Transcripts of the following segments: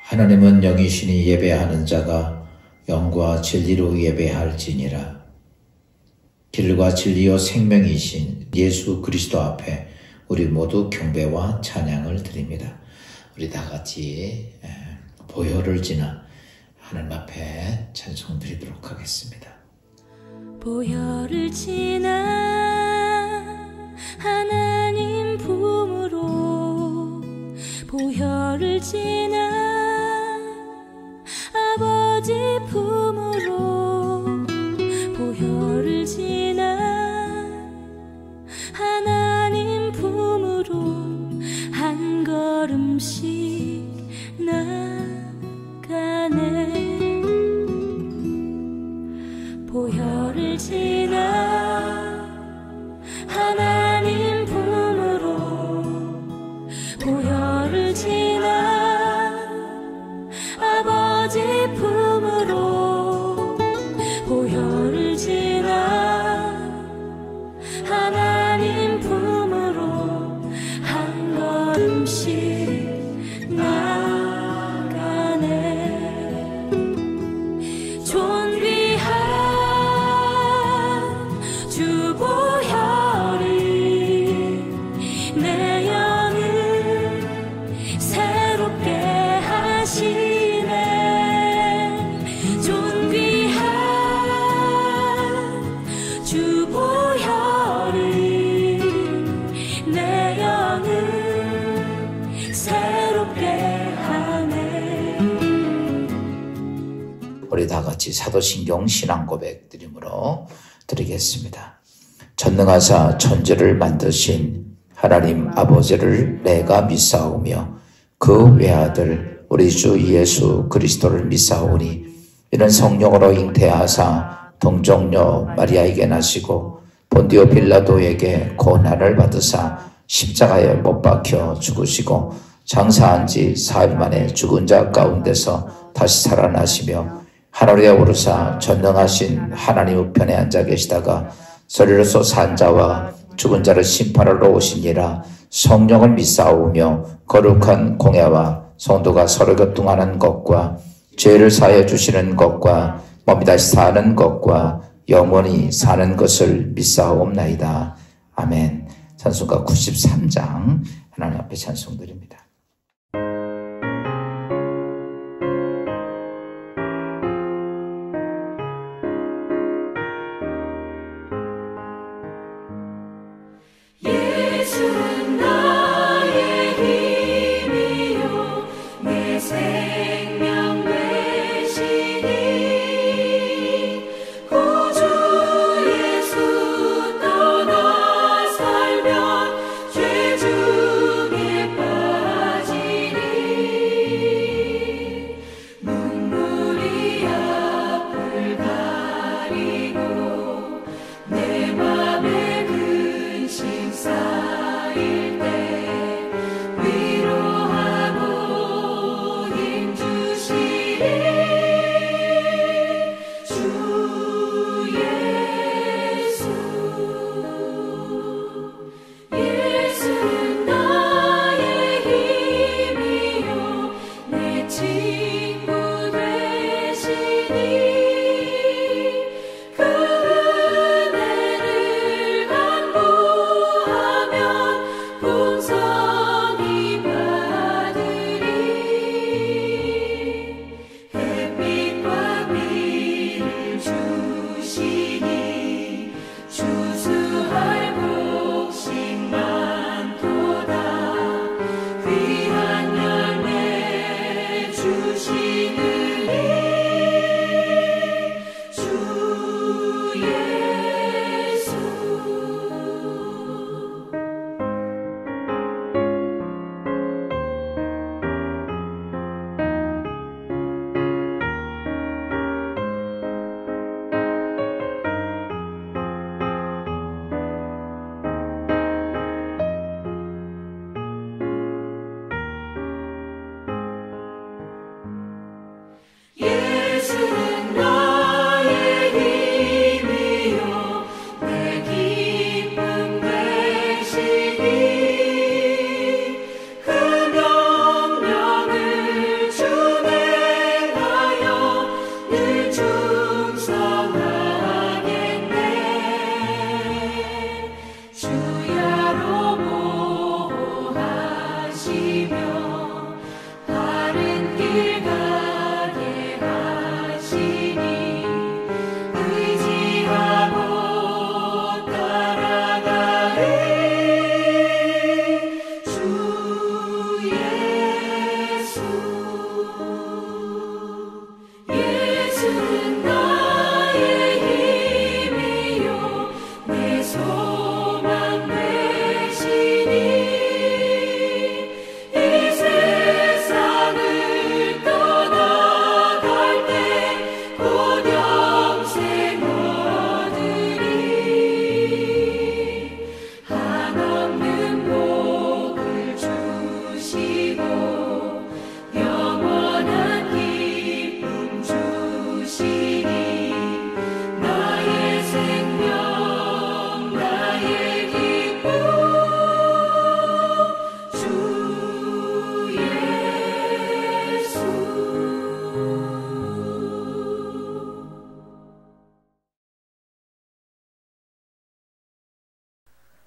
하나님은 영이시니 예배하는 자가 영과 진리로 예배할지니라. 길과 진리요 생명이신 예수 그리스도 앞에 우리 모두 경배와 찬양을 드립니다. 우리 다 같이 보혈을 지나 하나님 앞에 찬송 드리도록 하겠습니다. 보혈을 지나 하나님 품으로, 보혈을 지나 아버지 품으로, 보혈을 지나 하나님 품으로 한 걸음씩 나가네. 보혈을 지나 하나님 품으로, 보혈을 지나 아버지 품으로, 보혈을 지나 하나님 품으로 한 걸음씩 나가네. 존귀한 주 보혈이 내 영을 새롭게 하시네. 존귀한 주 보혈이 내 영을 새롭게 하네. 우리 다 같이 사도신경 신앙 고백 드림으로 드리겠습니다. 전능하사 천지를 만드신 하나님 아버지를 내가 믿사오며 그 외아들 우리 주 예수 그리스도를 믿사오니 이는 성령으로 잉태하사 동정녀 마리아에게 나시고 본디오 빌라도에게 고난을 받으사 십자가에 못 박혀 죽으시고 장사한 지 사흘 만에 죽은 자 가운데서 다시 살아나시며 하늘에 오르사 전능하신 하나님 우편에 앉아 계시다가 서리로서 산 자와 죽은 자를 심판하러 오시니라. 성령을 믿사오며 거룩한 공예와 성도가 서로 교통하는 것과 죄를 사하여 주시는 것과 몸이 다시 사는 것과 영원히 사는 것을 믿사옵나이다. 아멘. 찬송가 93장 하나님 앞에 찬송드립니다. 예수는 나의 힘이요 내 생명 되시니 구주 예수 떠나 살면 죄 중에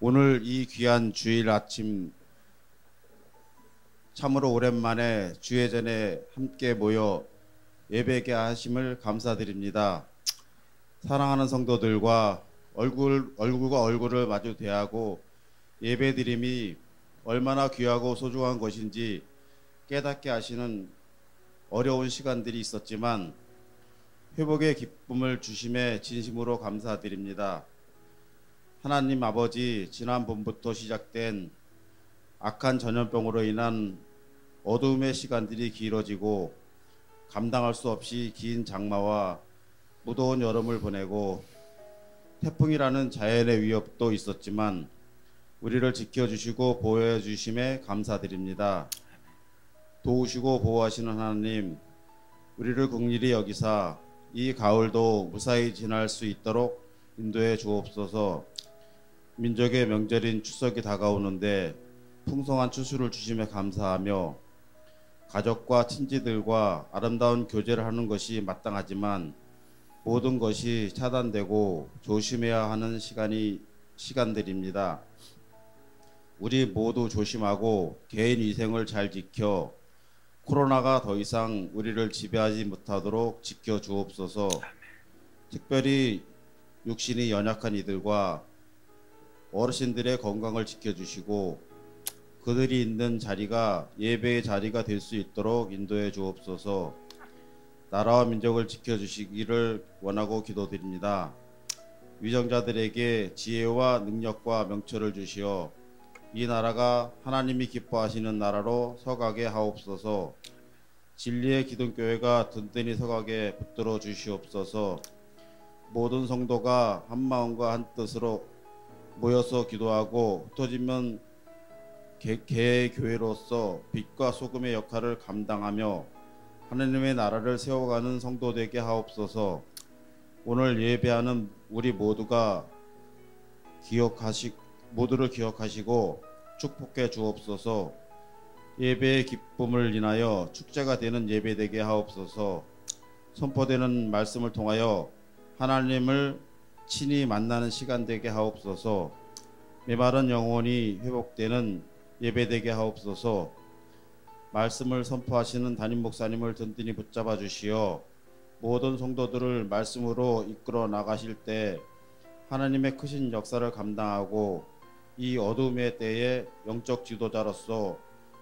오늘 이 귀한 주일 아침 참으로 오랜만에 주의 전에 함께 모여 예배게 하심을 감사드립니다. 사랑하는 성도들과 얼굴과 얼굴을 마주 대하고 예배드림이 얼마나 귀하고 소중한 것인지 깨닫게 하시는 어려운 시간들이 있었지만 회복의 기쁨을 주심에 진심으로 감사드립니다. 하나님 아버지, 지난 봄부터 시작된 악한 전염병으로 인한 어두움의 시간들이 길어지고 감당할 수 없이 긴 장마와 무더운 여름을 보내고 태풍이라는 자연의 위협도 있었지만 우리를 지켜주시고 보호해 주심에 감사드립니다. 도우시고 보호하시는 하나님, 우리를 긍휼히 여기사 이 가을도 무사히 지날 수 있도록 인도해 주옵소서. 민족의 명절인 추석이 다가오는데 풍성한 추수를 주심에 감사하며 가족과 친지들과 아름다운 교제를 하는 것이 마땅하지만 모든 것이 차단되고 조심해야 하는 시간들입니다. 우리 모두 조심하고 개인 위생을 잘 지켜 코로나가 더 이상 우리를 지배하지 못하도록 지켜 주옵소서. 특별히 육신이 연약한 이들과 어르신들의 건강을 지켜주시고 그들이 있는 자리가 예배의 자리가 될 수 있도록 인도해 주옵소서. 나라와 민족을 지켜주시기를 원하고 기도드립니다. 위정자들에게 지혜와 능력과 명철을 주시어 이 나라가 하나님이 기뻐하시는 나라로 서가게 하옵소서. 진리의 기독교회가 든든히 서가게 붙들어 주시옵소서. 모든 성도가 한 마음과 한 뜻으로 모여서 기도하고 흩어지면 개의 교회로서 빛과 소금의 역할을 감당하며 하나님의 나라를 세워가는 성도 되게 하옵소서. 오늘 예배하는 우리 모두를 기억하시고 축복해 주옵소서. 예배의 기쁨을 인하여 축제가 되는 예배 되게 하옵소서. 선포되는 말씀을 통하여 하나님을 친히 만나는 시간 되게 하옵소서. 메마른 영혼이 회복되는 예배 되게 하옵소서. 말씀을 선포하시는 담임 목사님을 든든히 붙잡아 주시어 모든 성도들을 말씀으로 이끌어 나가실 때 하나님의 크신 역사를 감당하고 이 어둠의 때에 영적 지도자로서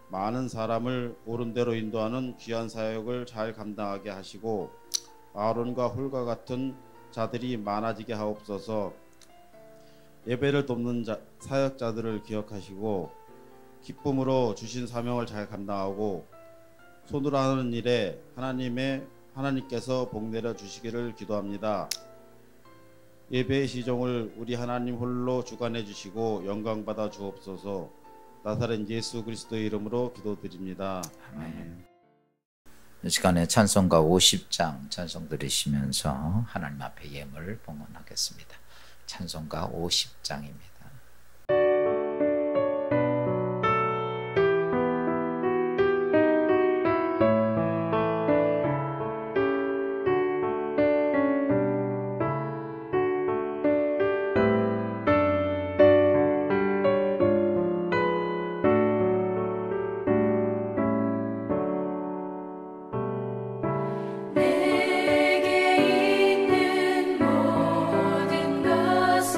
많은 사람을 옳은 대로 인도하는 귀한 사역을 잘 감당하게 하시고 아론과 훌과 같은 자들이 많아지게 하옵소서. 예배를 돕는 사역자들을 기억하시고 기쁨으로 주신 사명을 잘 감당하고 손으로 하는 일에 하나님께서 복 내려 주시기를 기도합니다. 예배의 시종을 우리 하나님 홀로 주관해 주시고 영광 받아 주옵소서. 나사렛 예수 그리스도의 이름으로 기도드립니다. 아멘. 이 시간에 찬송가 50장 찬송 들으시면서 하나님 앞에 예물 봉헌하겠습니다. 찬송가 50장입니다. 내게 있는 모든 것을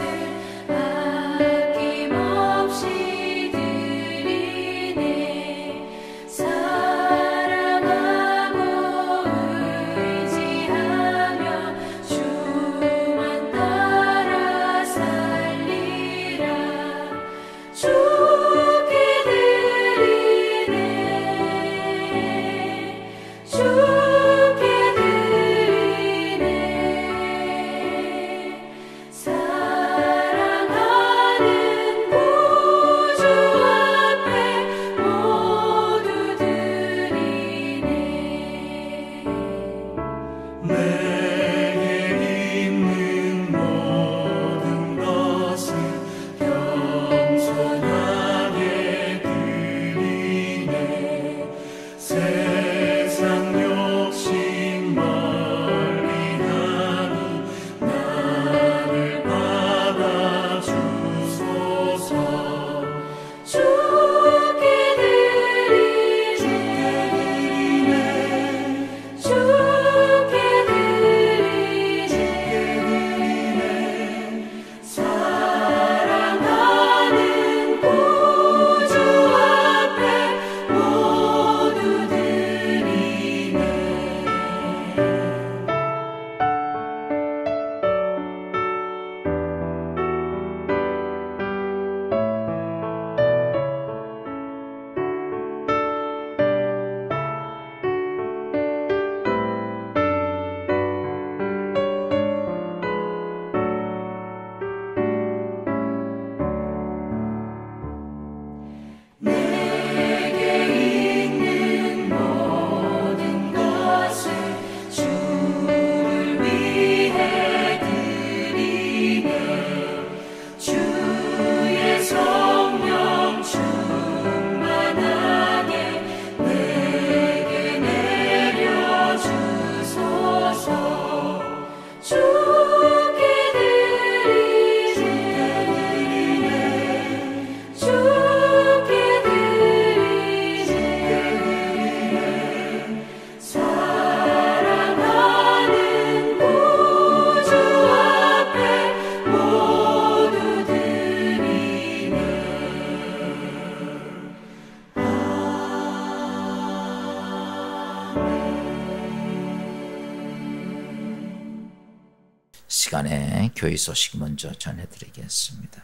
시간에 교회 소식 먼저 전해드리겠습니다.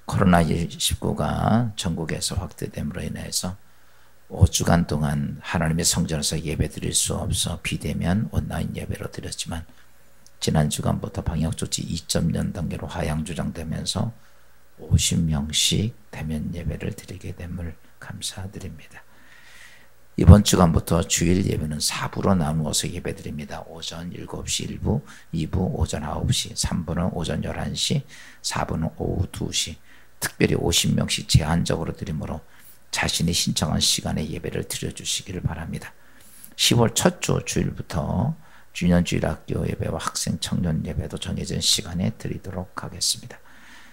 코로나19가 전국에서 확대됨으로 인해서 5주간 동안 하나님의 성전에서 예배 드릴 수 없어 비대면 온라인 예배로 드렸지만 지난 주간부터 방역조치 2.0 단계로 하향 조정되면서 50명씩 대면 예배를 드리게 됨을 감사드립니다. 이번 주간부터 주일 예배는 4부로 나누어서 예배 드립니다. 오전 7시 1부, 2부 오전 9시, 3부는 오전 11시, 4부는 오후 2시, 특별히 50명씩 제한적으로 드리므로 자신이 신청한 시간에 예배를 드려주시기를 바랍니다. 10월 첫 주 주일부터 주년주일학교 예배와 학생 청년 예배도 정해진 시간에 드리도록 하겠습니다.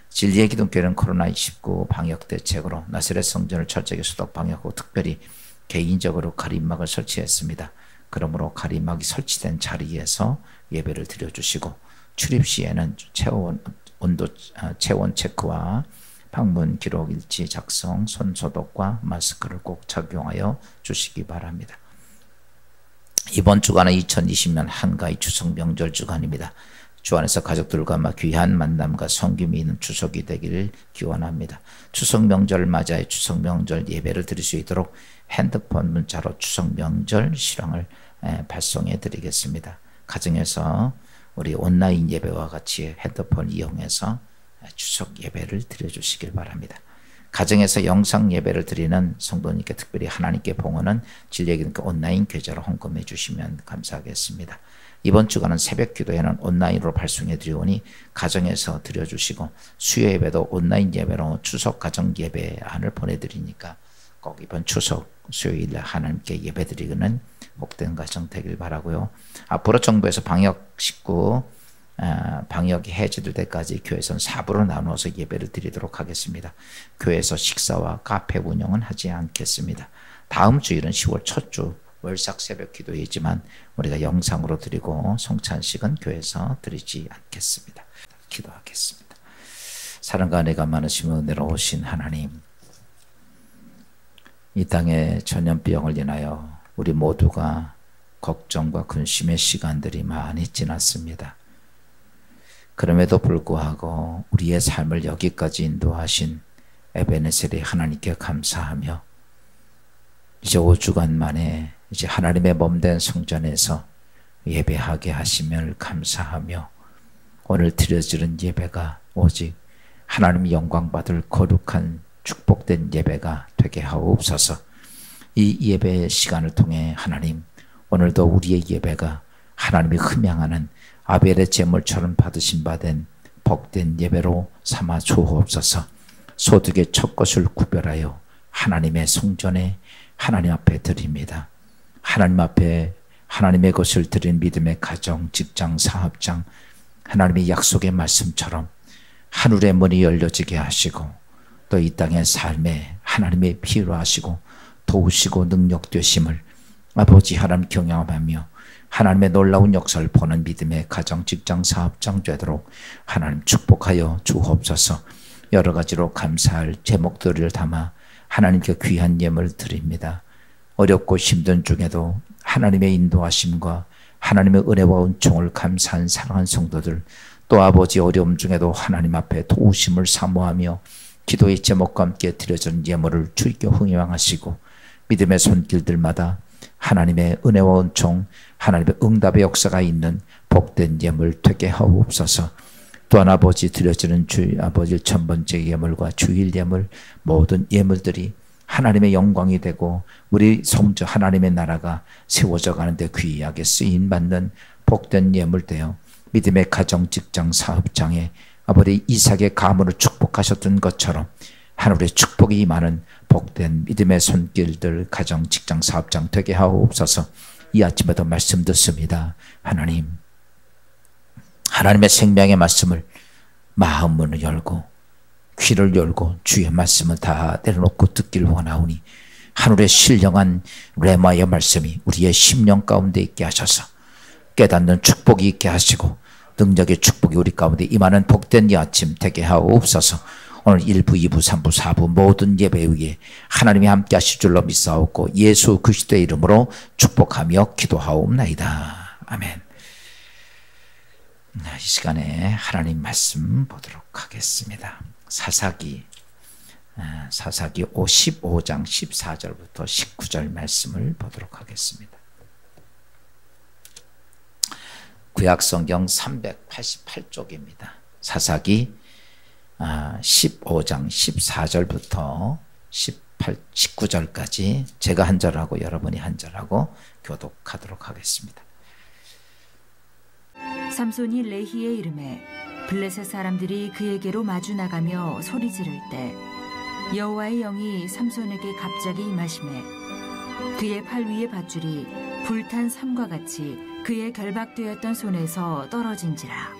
진리의 기독교회는 코로나19 방역 대책으로 나사렛 성전을 철저하게 소독 방역하고 특별히 개인적으로 가림막을 설치했습니다. 그러므로 가림막이 설치된 자리에서 예배를 드려주시고 출입 시에는 체온 체크와 방문 기록 일지 작성, 손 소독과 마스크를 꼭 착용하여 주시기 바랍니다. 이번 주간은 2020년 한가위 추석 명절 주간입니다. 주 안에서 가족들과 귀한 만남과 성김이 있는 추석이 되기를 기원합니다. 추석 명절을 맞이해 추석 명절 예배를 드릴 수 있도록 핸드폰 문자로 추석 명절 실황을 발송해 드리겠습니다. 가정에서 우리 온라인 예배와 같이 핸드폰 이용해서 추석 예배를 드려주시길 바랍니다. 가정에서 영상 예배를 드리는 성도님께 특별히 하나님께 봉헌은 진리의 기독교 온라인 계좌로 헌금해 주시면 감사하겠습니다. 이번 주간은 새벽 기도회는 온라인으로 발송해 드리오니 가정에서 드려주시고 수요 예배도 온라인 예배로 추석 가정 예배안을 보내드리니까 꼭 이번 추석 수요일에 하나님께 예배 드리는 복된 가정 되길 바라고요. 앞으로 정부에서 방역이 해제될 때까지 교회에서는 4부로 나누어서 예배를 드리도록 하겠습니다. 교회에서 식사와 카페 운영은 하지 않겠습니다. 다음 주일은 10월 첫 주 월삭 새벽 기도이지만 우리가 영상으로 드리고 성찬식은 교회에서 드리지 않겠습니다. 기도하겠습니다. 사랑과 은혜가 많으시며 은혜로우신 하나님, 이 땅의 전염병을 인하여 우리 모두가 걱정과 근심의 시간들이 많이 지났습니다. 그럼에도 불구하고 우리의 삶을 여기까지 인도하신 에베네셀의 하나님께 감사하며 이제 5주간 만에 이제 하나님의 몸된 성전에서 예배하게 하심을 감사하며 오늘 드려지는 예배가 오직 하나님 영광 받을 거룩한 축복된 예배가 되게 하옵소서. 이 예배 시간을 통해 하나님 오늘도 우리의 예배가 하나님이 흠양하는 아벨의 제물처럼 받으신 바 된 복된 예배로 삼아 주옵소서. 소득의 첫 것을 구별하여 하나님의 성전에 하나님 앞에 드립니다. 하나님 앞에 하나님의 것을 드린 믿음의 가정, 직장, 사업장, 하나님의 약속의 말씀처럼 하늘의 문이 열려지게 하시고 또 이 땅의 삶에 하나님의 피로 하시고 도우시고 능력 되심을 아버지 하나님 경험하며 하나님의 놀라운 역사를 보는 믿음의 가정, 직장, 사업장 되도록 하나님 축복하여 주옵소서. 여러 가지로 감사할 제목들을 담아 하나님께 귀한 예물 드립니다. 어렵고 힘든 중에도 하나님의 인도하심과 하나님의 은혜와 은총을 감사한 사랑하는 성도들, 또 아버지 어려움 중에도 하나님 앞에 도우심을 사모하며 기도의 제목과 함께 드려진 예물을 주께 흥양하시고 믿음의 손길들마다 하나님의 은혜와 은총, 하나님의 응답의 역사가 있는 복된 예물 되게 하옵소서. 또한 아버지 드려지는 주 아버지 첫 번째 예물과 주일 예물 모든 예물들이 하나님의 영광이 되고 우리 성전 하나님의 나라가 세워져 가는데 귀하게 쓰임받는 복된 예물 되어 믿음의 가정, 직장, 사업장에 아버지 이삭의 가문을 축복하셨던 것처럼 하늘의 축복이 임하는 복된 믿음의 손길들 가정, 직장, 사업장 되게 하옵소서. 이 아침에도 말씀 듣습니다. 하나님, 하나님의 생명의 말씀을 마음 문을 열고 귀를 열고 주의 말씀을 다 내려놓고 듣기를 원하오니 하늘의 신령한 레마의 말씀이 우리의 심령 가운데 있게 하셔서 깨닫는 축복이 있게 하시고 능력의 축복이 우리 가운데 임하는 복된 이 아침 되게 하옵소서. 오늘 1부, 2부, 3부, 4부 모든 예배 위에 하나님이 함께 하실 줄로 믿사옵고 예수 그리스도의 이름으로 축복하며 기도하옵나이다. 아멘. 이 시간에 하나님 말씀 보도록 하겠습니다. 사사기 15장 14절부터 19절 말씀을 보도록 하겠습니다. 구약성경 388쪽입니다. 사사기 15장 14절부터 19절까지 제가 한 절하고 여러분이 한 절하고 교독하도록 하겠습니다. 삼손이 레히의 이름에 블레셋 사람들이 그에게로 마주 나가며 소리 지를 때 여호와의 영이 삼손에게 갑자기 임하시매 그의 팔 위의 밧줄이 불탄 삼과 같이 그의 결박되었던 손에서 떨어진지라.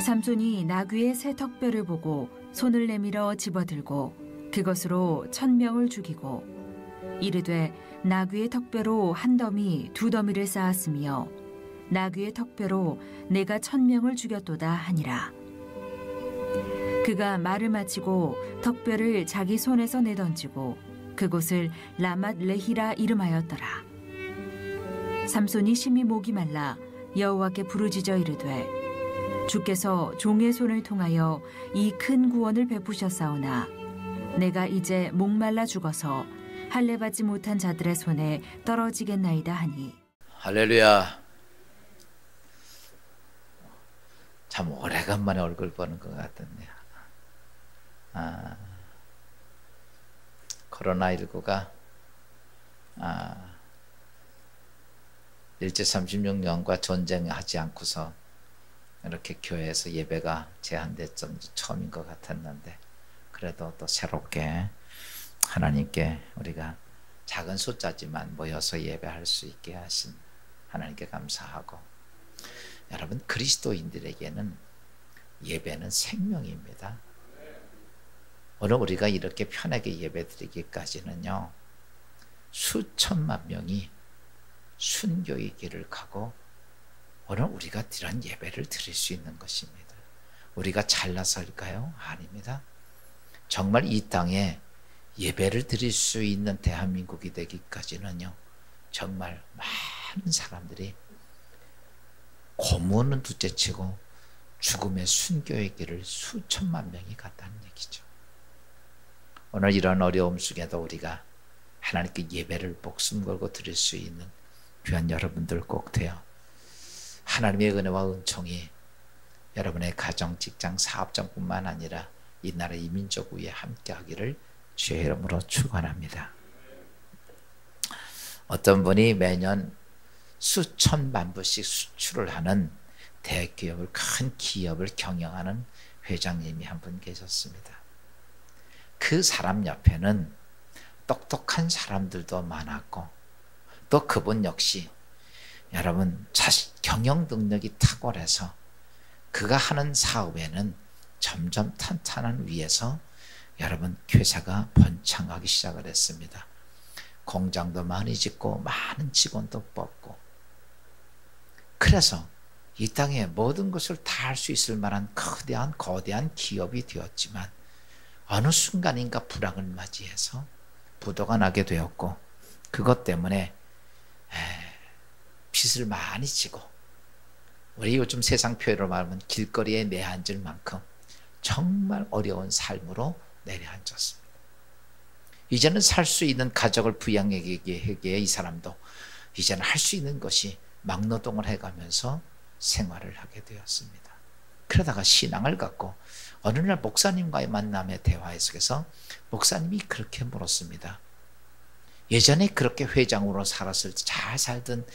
삼손이 나귀의 새 턱뼈를 보고 손을 내밀어 집어들고 그것으로 1000명을 죽이고 이르되 나귀의 턱뼈로 한 더미 두 더미를 쌓았으며 나귀의 턱뼈로 내가 1000명을 죽였도다 하니라. 그가 말을 마치고 턱뼈를 자기 손에서 내던지고 그곳을 라맛 레히라 이름하였더라. 삼손이 심히 목이 말라 여호와께 부르짖어 이르되 주께서 종의 손을 통하여 이 큰 구원을 베푸셨사오나 내가 이제 목말라 죽어서 할례 받지 못한 자들의 손에 떨어지겠나이다 하니. 할렐루야. 참 오래간만에 얼굴 보는 것 같은데요. 코로나19가 일제 36년과 전쟁하지 않고서 이렇게 교회에서 예배가 제한됐던 처음인 것 같았는데 그래도 또 새롭게 하나님께 우리가 작은 숫자지만 모여서 예배할 수 있게 하신 하나님께 감사하고, 여러분 그리스도인들에게는 예배는 생명입니다. 오늘 우리가 이렇게 편하게 예배드리기까지는요 수천만 명이 순교의 길을 가고 오늘 우리가 이런 예배를 드릴 수 있는 것입니다. 우리가 잘나서일까요? 아닙니다. 정말 이 땅에 예배를 드릴 수 있는 대한민국이 되기까지는요 정말 많은 사람들이 고문은 둘째치고 죽음의 순교의 길을 수천만 명이 갔다는 얘기죠. 오늘 이런 어려움 속에도 우리가 하나님께 예배를 목숨 걸고 드릴 수 있는 귀한 여러분들 꼭 되어 하나님의 은혜와 은총이 여러분의 가정, 직장, 사업장뿐만 아니라 이 나라 이 민족 위에 함께하기를 주의 이름으로 축원합니다. 어떤 분이 매년 수천만 불씩 수출을 하는 대기업을, 큰 기업을 경영하는 회장님이 한 분 계셨습니다. 그 사람 옆에는 똑똑한 사람들도 많았고 또 그분 역시 여러분 경영 능력이 탁월해서 그가 하는 사업에는 점점 탄탄한 위에서 여러분 회사가 번창하기 시작을 했습니다. 공장도 많이 짓고 많은 직원도 뽑고, 그래서 이 땅에 모든 것을 다 할 수 있을 만한 거대한 기업이 되었지만 어느 순간인가 불황을 맞이해서 부도가 나게 되었고, 그것 때문에 빚을 많이 지고 우리 요즘 세상 표현으로 말하면 길거리에 내앉을 만큼 정말 어려운 삶으로 내려앉았습니다. 이제는 살 수 있는 가족을 부양하기에 이 사람도 이제는 할 수 있는 것이 막노동을 해가면서 생활을 하게 되었습니다. 그러다가 신앙을 갖고 어느 날 목사님과의 만남의 대화 속에서 목사님이 그렇게 물었습니다. 예전에 그렇게 회장으로 살았을 때 잘 살던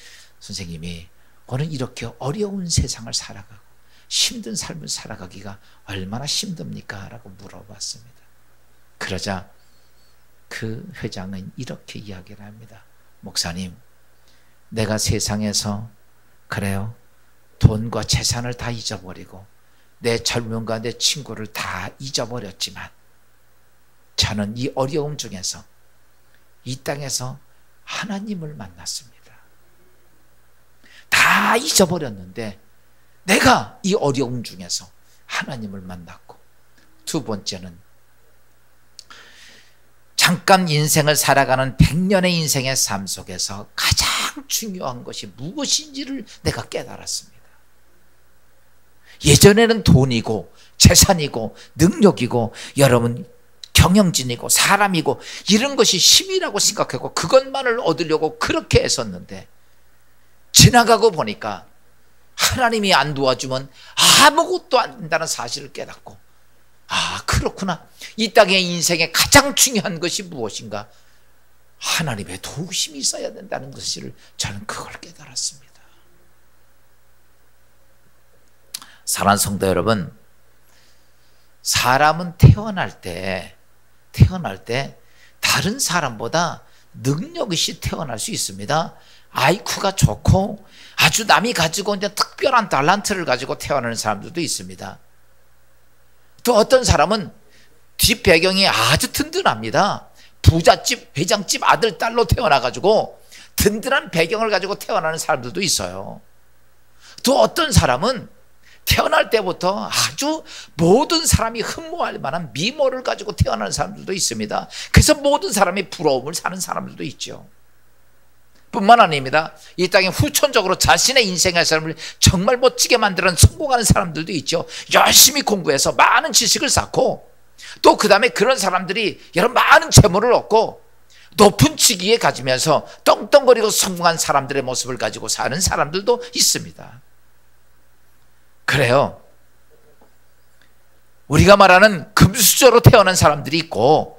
선생님이 오늘 이렇게 어려운 세상을 살아가고 힘든 삶을 살아가기가 얼마나 힘듭니까? 라고 물어봤습니다. 그러자 그 회장은 이렇게 이야기를 합니다. 목사님, 내가 세상에서 그래요 돈과 재산을 다 잊어버리고 내 젊음과 내 친구를 다 잊어버렸지만 저는 이 어려움 중에서 이 땅에서 하나님을 만났습니다. 다 잊어버렸는데 내가 이 어려움 중에서 하나님을 만났고, 두 번째는 잠깐 인생을 살아가는 100년의 인생의 삶 속에서 가장 중요한 것이 무엇인지를 내가 깨달았습니다. 예전에는 돈이고 재산이고 능력이고 여러분 경영진이고 사람이고 이런 것이 힘이라고 생각하고 그것만을 얻으려고 그렇게 애썼는데 지나가고 보니까 하나님이 안 도와주면 아무것도 안 된다는 사실을 깨닫고 아 그렇구나. 이 땅의 인생에 가장 중요한 것이 무엇인가? 하나님의 도우심이 있어야 된다는 것을 저는 그걸 깨달았습니다. 사랑하는 성도 여러분, 사람은 태어날 때 다른 사람보다 능력 있이 태어날 수 있습니다. IQ가 좋고 아주 남이 가지고 있는 특별한 달란트를 가지고 태어나는 사람들도 있습니다. 또 어떤 사람은 뒷 배경이 아주 든든합니다. 부잣집, 회장집 아들, 딸로 태어나가지고 든든한 배경을 가지고 태어나는 사람들도 있어요. 또 어떤 사람은 태어날 때부터 아주 모든 사람이 흠모할 만한 미모를 가지고 태어나는 사람들도 있습니다. 그래서 모든 사람이 부러움을 사는 사람들도 있죠. 뿐만 아닙니다. 이 땅에 후천적으로 자신의 인생의 삶을 정말 멋지게 만드는 성공하는 사람들도 있죠. 열심히 공부해서 많은 지식을 쌓고 또 그 다음에 그런 사람들이 여러 많은 재물을 얻고 높은 직위에 가지면서 떵떵거리고 성공한 사람들의 모습을 가지고 사는 사람들도 있습니다. 그래요. 우리가 말하는 금수저로 태어난 사람들이 있고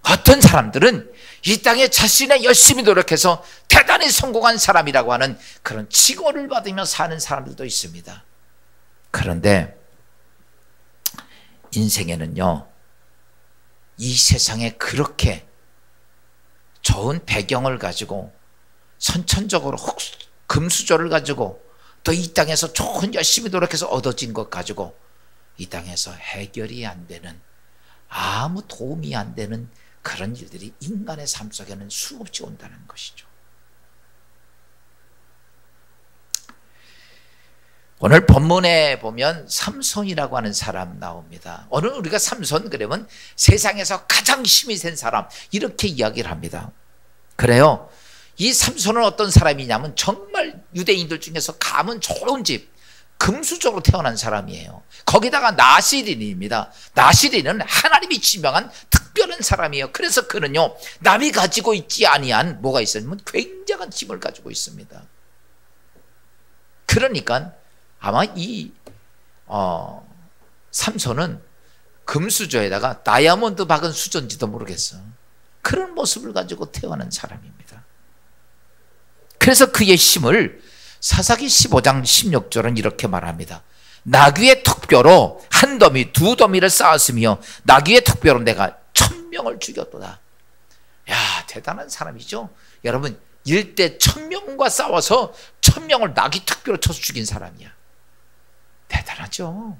어떤 사람들은 이 땅에 자신의 열심히 노력해서 대단히 성공한 사람이라고 하는 그런 칭호를 받으며 사는 사람들도 있습니다. 그런데 인생에는요, 이 세상에 그렇게 좋은 배경을 가지고 선천적으로 금수저를 가지고 또 이 땅에서 좋은 열심히 노력해서 얻어진 것 가지고 이 땅에서 해결이 안 되는 아무 도움이 안 되는 그런 일들이 인간의 삶 속에는 수없이 온다는 것이죠. 오늘 본문에 보면 삼손이라고 하는 사람 나옵니다. 오늘 우리가 삼손 그러면 세상에서 가장 힘이 센 사람 이렇게 이야기를 합니다. 그래요. 이 삼손은 어떤 사람이냐면 정말 유대인들 중에서 가문 좋은 집 금수저로 태어난 사람이에요. 거기다가 나시린입니다. 나시린은 하나님이 지명한 특별한 사람이에요. 그래서 그는요 남이 가지고 있지 아니한 뭐가 있으면 굉장한 힘을 가지고 있습니다. 그러니까 아마 이 삼손은 금수저에다가 다이아몬드 박은 수저인지도 모르겠어. 그런 모습을 가지고 태어난 사람입니다. 그래서 그의 힘을 사사기 15장 16절은 이렇게 말합니다. 나귀의 턱뼈로 한 더미 두 더미를 쌓았으며 나귀의 턱뼈로 내가 1000명을 죽였도다. 야, 대단한 사람이죠. 여러분, 일대 1000명과 싸워서 1000명을 나귀 턱뼈로 쳐서 죽인 사람이야. 대단하죠.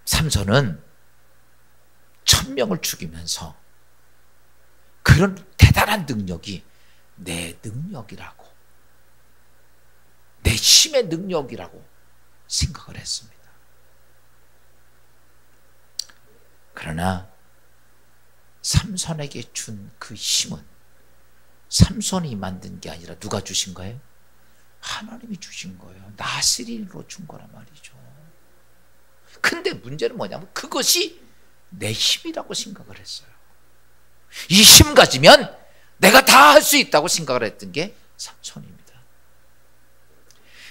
삼손은 1000명을 죽이면서 그런 대단한 능력이 내 능력이라고, 내 힘의 능력이라고 생각을 했습니다. 그러나 삼손에게 준 그 힘은 삼손이 만든 게 아니라 누가 주신 거예요? 하나님이 주신 거예요. 나스린으로 준 거란 말이죠. 근데 문제는 뭐냐면 그것이 내 힘이라고 생각을 했어요. 이 힘 가지면 내가 다 할 수 있다고 생각을 했던 게 삼손입니다.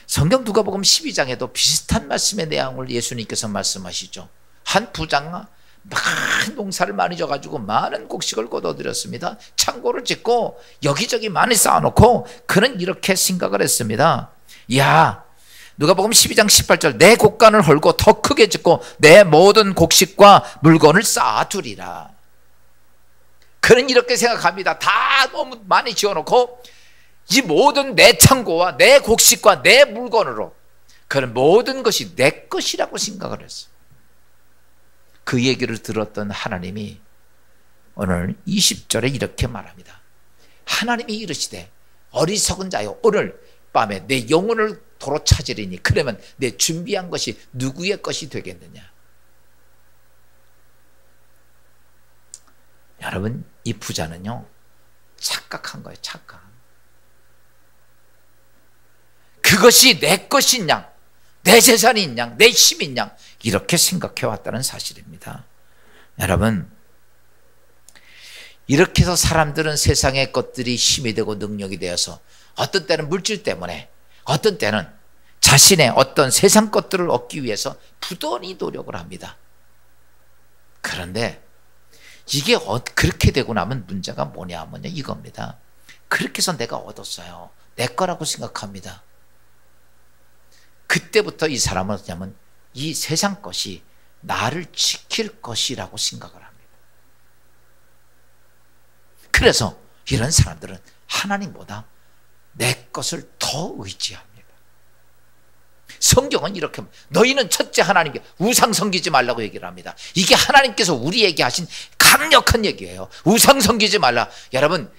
성경 누가복음 12장에도 비슷한 말씀의 내용을 예수님께서 말씀하시죠. 한 부자가 많은 농사를 많이 져가지고 많은 곡식을 거둬들였습니다. 창고를 짓고 여기저기 많이 쌓아놓고 그는 이렇게 생각을 했습니다. 야, 누가복음 12장 18절 내 곡간을 헐고 더 크게 짓고 내 모든 곡식과 물건을 쌓아두리라. 그는 이렇게 생각합니다. 다 너무 많이 지어놓고 이 모든 내 창고와 내 곡식과 내 물건으로 그는 모든 것이 내 것이라고 생각을 했어요. 그 얘기를 들었던 하나님이 오늘 20절에 이렇게 말합니다. 하나님이 이르시되 어리석은 자여 오늘 밤에 내 영혼을 도로 찾으리니 그러면 내 준비한 것이 누구의 것이 되겠느냐. 여러분, 이 부자는요 착각한 거예요. 착각. 그것이 내 것인 양, 내 재산인 양, 내 힘인 양 이렇게 생각해 왔다는 사실입니다. 여러분, 이렇게 해서 사람들은 세상의 것들이 힘이 되고 능력이 되어서 어떤 때는 물질 때문에, 어떤 때는 자신의 어떤 세상 것들을 얻기 위해서 부단히 노력을 합니다. 그런데 이게 그렇게 되고 나면 문제가 뭐냐면요, 이겁니다. 그렇게 해서 내가 얻었어요. 내 거라고 생각합니다. 그때부터 이 사람은 뭐냐면 이 세상 것이 나를 지킬 것이라고 생각을 합니다. 그래서 이런 사람들은 하나님보다 내 것을 더 의지합니다. 성경은 이렇게, 너희는 첫째 하나님께 우상 섬기지 말라고 얘기를 합니다. 이게 하나님께서 우리에게 하신 강력한 얘기예요. 우상 섬기지 말라. 여러분,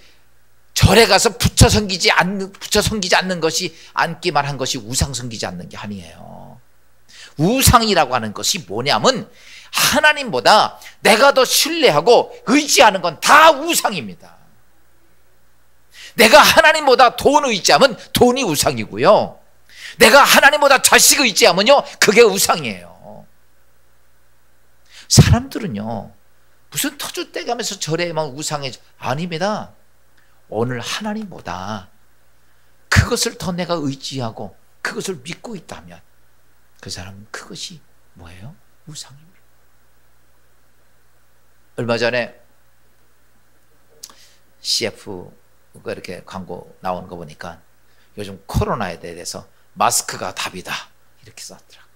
절에 가서 부처 섬기지 않는 것이, 앉기만 한 것이 우상 섬기지 않는 게 아니에요. 우상이라고 하는 것이 뭐냐면 하나님보다 내가 더 신뢰하고 의지하는 건 다 우상입니다. 내가 하나님보다 돈 의지하면 돈이 우상이고요, 내가 하나님보다 자식 의지하면요 그게 우상이에요. 사람들은요 무슨 터줏대기 하면서 절에만 우상해, 아닙니다. 오늘 하나님보다 그것을 더 내가 의지하고 그것을 믿고 있다면 그 사람은 그것이 뭐예요? 우상입니다. 얼마 전에 CF가 이렇게 광고 나오는 거 보니까 요즘 코로나에 대해서 마스크가 답이다 이렇게 썼더라고요.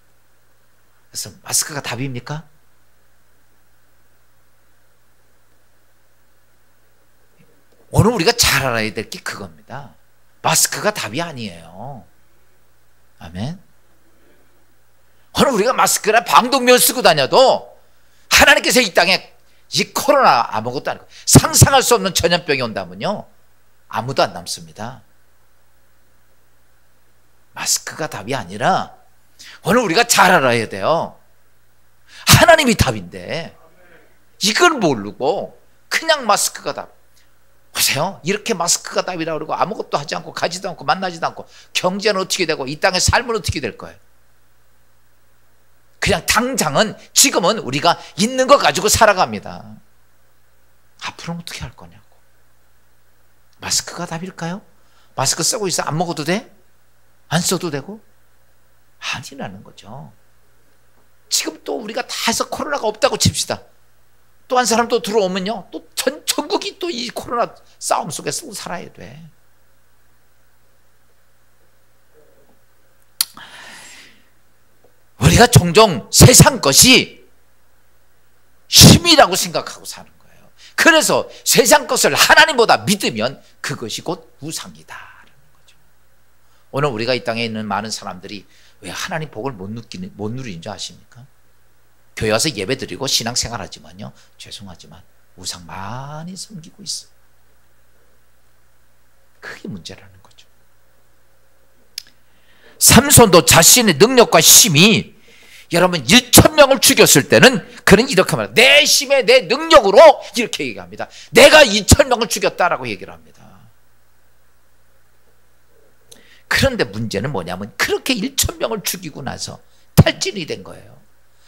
그래서 마스크가 답입니까? 오늘 우리가 잘 알아야 될 게 그겁니다. 마스크가 답이 아니에요. 아멘. 오늘 우리가 마스크나 방독면 쓰고 다녀도 하나님께서 이 땅에 이 코로나 아무것도 아니고 상상할 수 없는 전염병이 온다면요 아무도 안 남습니다. 마스크가 답이 아니라 오늘 우리가 잘 알아야 돼요. 하나님이 답인데 이걸 모르고 그냥 마스크가 답. 보세요. 이렇게 마스크가 답이라고 그러고 아무것도 하지 않고 가지도 않고 만나지도 않고 경제는 어떻게 되고 이 땅의 삶은 어떻게 될 거예요? 그냥 당장은 지금은 우리가 있는 거 가지고 살아갑니다. 앞으로는 어떻게 할 거냐고. 마스크가 답일까요? 마스크 쓰고 있어 안 먹어도 돼? 안 써도 되고? 아니라는 거죠. 지금 또 우리가 다 해서 코로나가 없다고 칩시다. 또 한 사람 또 들어오면요 또 전국이 또 이 코로나 싸움 속에서 살아야 돼. 우리가 종종 세상 것이 힘이라고 생각하고 사는 거예요. 그래서 세상 것을 하나님보다 믿으면 그것이 곧 우상이다라는 거죠. 오늘 우리가 이 땅에 있는 많은 사람들이 왜 하나님 복을 못 누리는 줄 아십니까? 교회 와서 예배 드리고 신앙생활 하지만요 죄송하지만 우상 많이 섬기고 있어. 그게 문제라는 거죠. 삼손도 자신의 능력과 힘이 여러분 1,000명을 죽였을 때는 그는 이렇게 말합니다. 내 힘에 내 능력으로 이렇게 얘기합니다. 내가 2,000명을 죽였다라고 얘기를 합니다. 그런데 문제는 뭐냐면 그렇게 1,000명을 죽이고 나서 탈진이 된 거예요.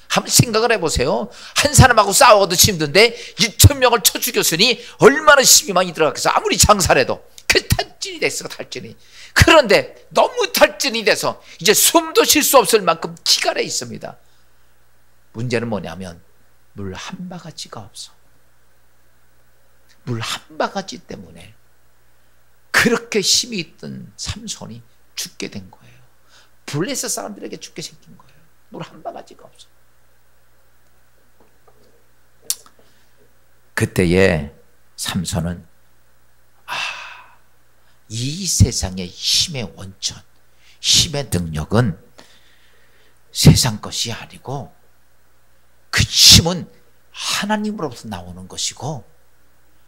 한번 생각을 해보세요. 한 사람하고 싸워도 힘든데 2,000명을 쳐 죽였으니 얼마나 힘이 많이 들어갔겠어. 아무리 장사를 해도 그 탈진이 됐어. 탈진이. 그런데 너무 탈진이 돼서 이제 숨도 쉴 수 없을 만큼 기갈해 있습니다. 문제는 뭐냐면 물 한 바가지가 없어. 물 한 바가지 때문에 그렇게 힘이 있던 삼손이 죽게 된 거예요. 블레셋 사람들에게 죽게 생긴 거예요. 물 한 바가지가 없어. 그때에 삼손은 이 세상의 힘의 원천, 힘의 능력은 세상 것이 아니고 그 힘은 하나님으로부터 나오는 것이고,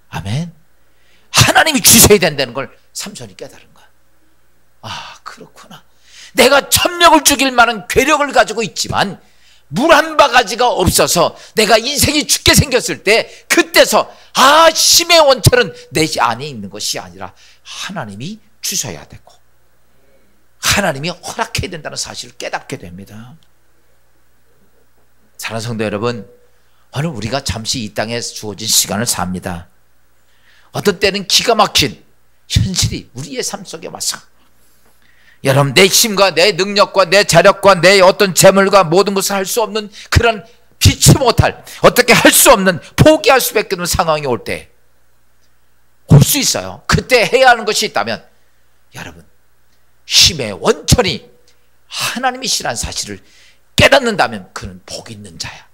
아멘, 하나님이 주셔야 된다는 걸 삼손이 깨달은 거야. 아, 그렇구나. 내가 1,000명을 죽일 만한 괴력을 가지고 있지만 물 한 바가지가 없어서 내가 인생이 죽게 생겼을 때 그때서 힘의 원천은 내 안에 있는 것이 아니라 하나님이 주셔야 되고 하나님이 허락해야 된다는 사실을 깨닫게 됩니다. 사랑하는 성도 여러분, 오늘 우리가 잠시 이 땅에 주어진 시간을 삽니다. 어떤 때는 기가 막힌 현실이 우리의 삶 속에 와서 여러분, 내 힘과 내 능력과 내 자력과 내 어떤 재물과 모든 것을 할 수 없는 그런 피치 못할, 어떻게 할 수 없는, 포기할 수밖에 없는 상황이 올 때 올 수 있어요. 그때 해야 하는 것이 있다면 여러분, 힘의 원천이 하나님이시라는 사실을 깨닫는다면 그는 복 있는 자야.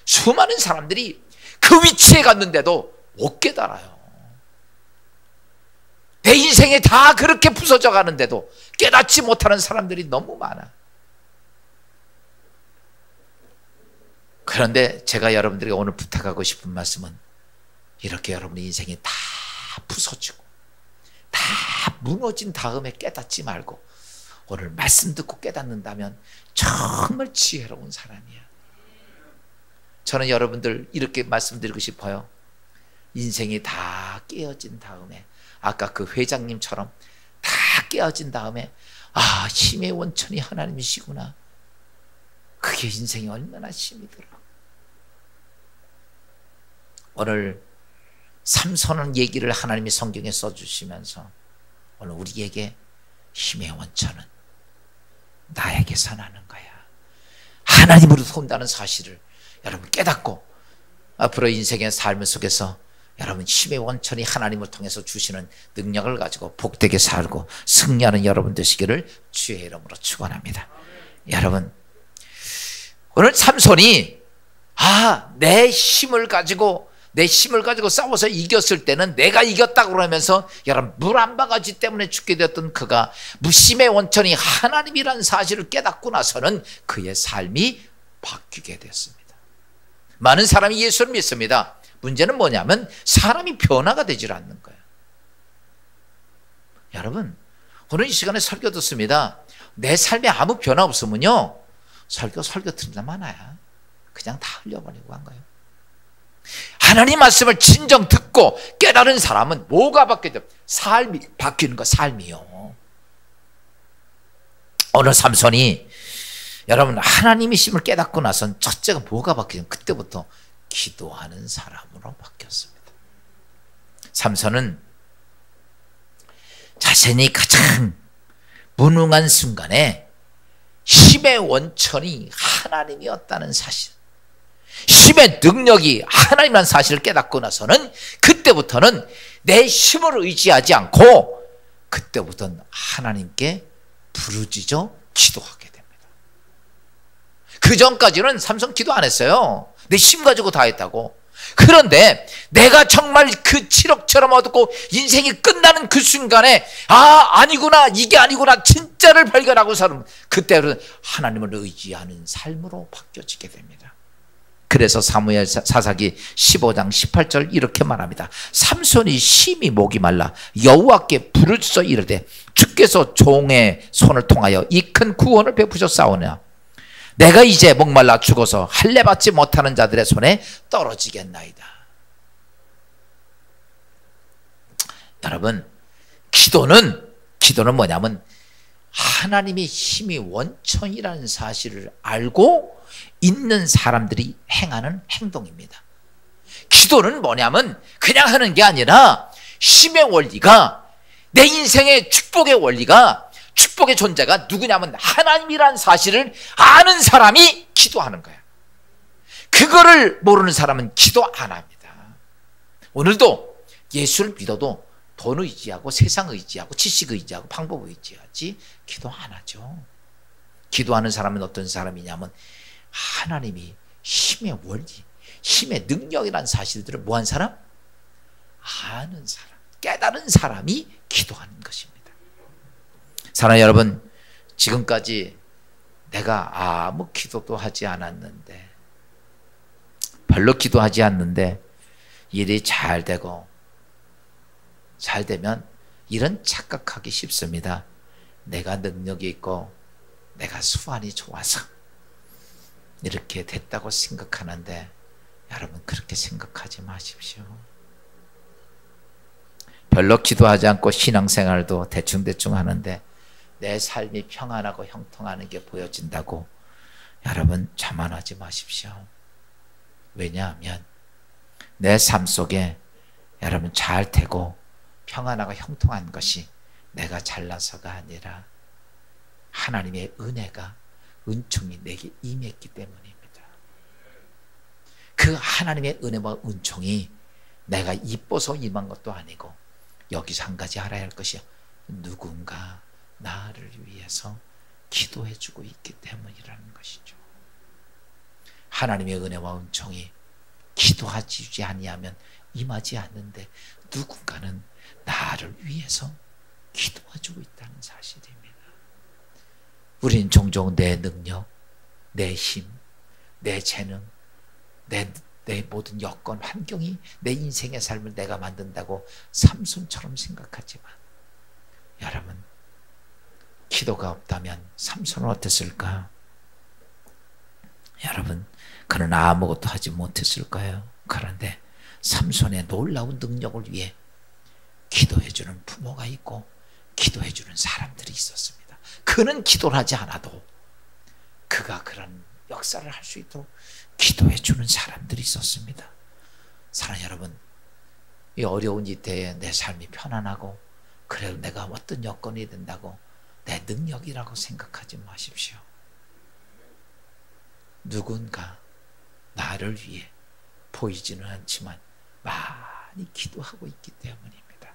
수많은 사람들이 그 위치에 갔는데도 못 깨달아요. 내 인생에 다 그렇게 부서져 가는데도 깨닫지 못하는 사람들이 너무 많아. 그런데 제가 여러분들에게 오늘 부탁하고 싶은 말씀은, 이렇게 여러분의 인생이 다 부서지고 다 무너진 다음에 깨닫지 말고 오늘 말씀 듣고 깨닫는다면 정말 지혜로운 사람이야. 저는 여러분들 이렇게 말씀드리고 싶어요. 인생이 다 깨어진 다음에, 아까 그 회장님처럼 다 깨어진 다음에, 아, 힘의 원천이 하나님이시구나. 그게 인생이 얼마나 힘이 들어. 오늘 삼손은 얘기를 하나님이 성경에 써주시면서 오늘 우리에게 힘의 원천은 나에게서 나는 거야, 하나님으로부터 온다는 사실을 여러분 깨닫고 앞으로 인생의 삶 속에서 여러분 힘의 원천이 하나님을 통해서 주시는 능력을 가지고 복되게 살고 승리하는 여러분 되시기를 주의 이름으로 축원합니다. 여러분, 오늘 삼손이 내 힘을 가지고 싸워서 이겼을 때는 내가 이겼다고 그러면서 여러분 물 한 바가지 때문에 죽게 되었던 그가 무심의 원천이 하나님이라는 사실을 깨닫고 나서는 그의 삶이 바뀌게 됐습니다. 많은 사람이 예수를 믿습니다. 문제는 뭐냐면 사람이 변화가 되질 않는 거예요. 여러분, 오늘 이 시간에 설교 듣습니다. 내 삶에 아무 변화 없으면요, 설교 듣는 많아요. 그냥 다 흘려버리고 한 거예요. 하나님 말씀을 진정 듣고 깨달은 사람은 뭐가 바뀌죠? 삶이 바뀌는 거, 삶이요. 오늘 삼손이 여러분 하나님이심을 깨닫고 나선 첫째가 뭐가 바뀌죠? 그때부터 기도하는 사람으로 바뀌었습니다. 삼손은 자신이 가장 무능한 순간에 힘의 원천이 하나님이었다는 사실, 힘의 능력이 하나님이라는 사실을 깨닫고 나서는 그때부터는 내 힘을 의지하지 않고 그때부터는 하나님께 부르짖어 기도하게 됩니다. 그 전까지는 삼손 기도 안 했어요. 내 힘 가지고 다 했다고. 그런데 내가 정말 그 7억처럼 얻고 인생이 끝나는 그 순간에 아니구나, 이게 아니구나, 진짜를 발견하고 사는 그때는 하나님을 의지하는 삶으로 바뀌어지게 됩니다. 그래서 사무엘 사사기 15장 18절 이렇게 말합니다. 삼손이 심히 목이 말라 여호와께 부르짖어 이르되 주께서 종의 손을 통하여 이 큰 구원을 베푸셨사오냐. 내가 이제 목말라 죽어서 할례 받지 못하는 자들의 손에 떨어지겠나이다. 여러분, 기도는 뭐냐면 하나님의 힘이 원천이라는 사실을 알고 있는 사람들이 행하는 행동입니다. 기도는 뭐냐면 그냥 하는 게 아니라 힘의 원리가, 내 인생의 축복의 원리가, 축복의 존재가 누구냐면 하나님이라는 사실을 아는 사람이 기도하는 거야. 그거를 모르는 사람은 기도 안 합니다. 오늘도 예수를 믿어도 돈 의지하고 세상 의지하고 지식 의지하고 방법 의지하지 기도 안 하죠. 기도하는 사람은 어떤 사람이냐면 하나님이 힘의 원리, 힘의 능력이라는 사실들을 뭐한 사람? 아는 사람, 깨달은 사람이 기도하는 것입니다. 사랑하는 여러분, 지금까지 내가 아무 기도도 하지 않았는데, 별로 기도하지 않는데 일이 잘 되고 잘 되면 이런 착각하기 쉽습니다. 내가 능력이 있고 내가 수완이 좋아서 이렇게 됐다고 생각하는데 여러분 그렇게 생각하지 마십시오. 별로 기도하지 않고 신앙생활도 대충대충 하는데 내 삶이 평안하고 형통하는 게 보여진다고 여러분 자만하지 마십시오. 왜냐하면 내 삶 속에 여러분 잘 되고 평안하고 형통한 것이 내가 잘나서가 아니라 하나님의 은혜가 은총이 내게 임했기 때문입니다. 그 하나님의 은혜와 은총이 내가 이뻐서 임한 것도 아니고 여기서 한 가지 알아야 할 것이 누군가 나를 위해서 기도해 주고 있기 때문이라는 것이죠. 하나님의 은혜와 은총이 기도하지 아니하면 임하지 않는데 누군가는 나를 위해서 기도해주고 있다는 사실입니다. 우린 종종 내 능력, 내 힘, 내 재능, 내 모든 여건, 환경이 내 인생의 삶을 내가 만든다고 삼손처럼 생각하지만 여러분 기도가 없다면 삼손은 어땠을까? 여러분 그는 아무것도 하지 못했을까요? 그런데 삼손의 놀라운 능력을 위해 기도해주는 부모가 있고 기도해주는 사람들이 있었습니다. 그는 기도를 하지 않아도 그가 그런 역사를 할 수 있도록 기도해주는 사람들이 있었습니다. 사랑하는 여러분, 이 어려운 이때에 내 삶이 편안하고 그래도 내가 어떤 여건이 된다고 내 능력이라고 생각하지 마십시오. 누군가 나를 위해 보이지는 않지만 많이 기도하고 있기 때문입니다.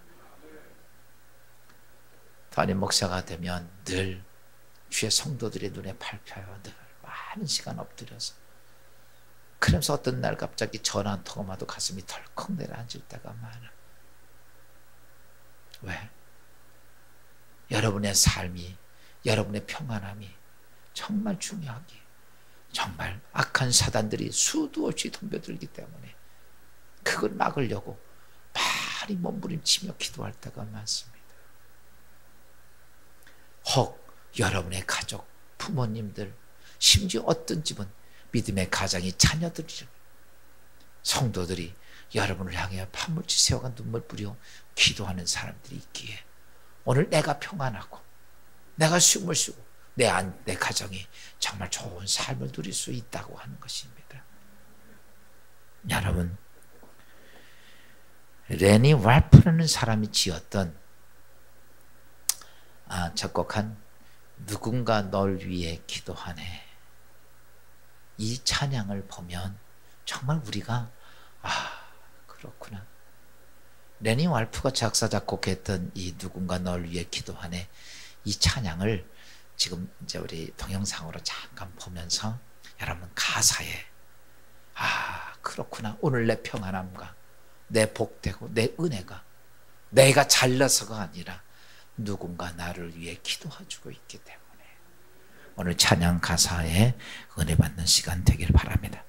담임 목사가 되면 늘 주의 성도들의 눈에 밟혀요. 늘 많은 시간 엎드려서. 그러면서 어떤 날 갑자기 전화 한 통화만 해도 가슴이 덜컥 내려앉을 때가 많아. 왜? 여러분의 삶이, 여러분의 평안함이 정말 중요하기에 정말 악한 사단들이 수도 없이 덤벼들기 때문에 그걸 막으려고 많이 몸부림치며 기도할 때가 많습니다. 혹 여러분의 가족, 부모님들, 심지어 어떤 집은 믿음의 가장이 자녀들이 성도들이 여러분을 향해 파묻히 세워가 눈물 뿌려 기도하는 사람들이 있기에 오늘 내가 평안하고 내가 숨을 쉬고 내 가정이 정말 좋은 삶을 누릴 수 있다고 하는 것입니다. 여러분, 레니 왈프라는 사람이 지었던 작곡한 누군가 널 위해 기도하네, 이 찬양을 보면 정말 우리가 그렇구나. 레니 왈프가 작사 작곡했던 이 누군가 널 위해 기도하네, 이 찬양을 지금 이제 우리 동영상으로 잠깐 보면서 여러분 가사에 그렇구나, 오늘 내 평안함과 내 복되고 내 은혜가 내가 잘나서가 아니라 누군가 나를 위해 기도해주고 있기 때문에 오늘 찬양 가사에 은혜 받는 시간 되길 바랍니다.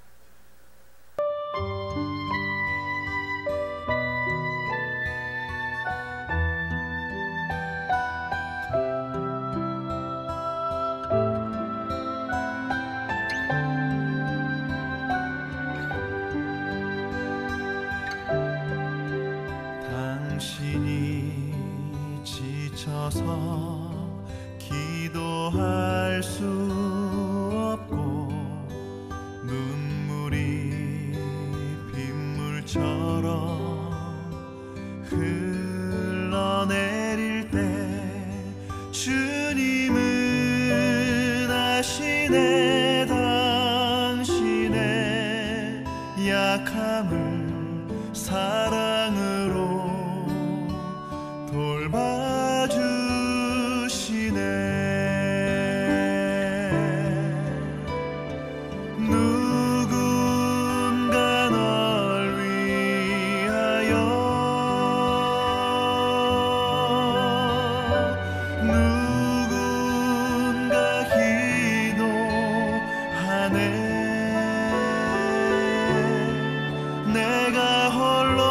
당신이 지쳐서 기도할 수 없고 눈물이 빗물처럼 흘러내릴 때 주님은 아시네, 당신의 약함을 사랑으로 돌봐주시네. 누군가 널 위하여, 누군가 기도하네. 내가 홀로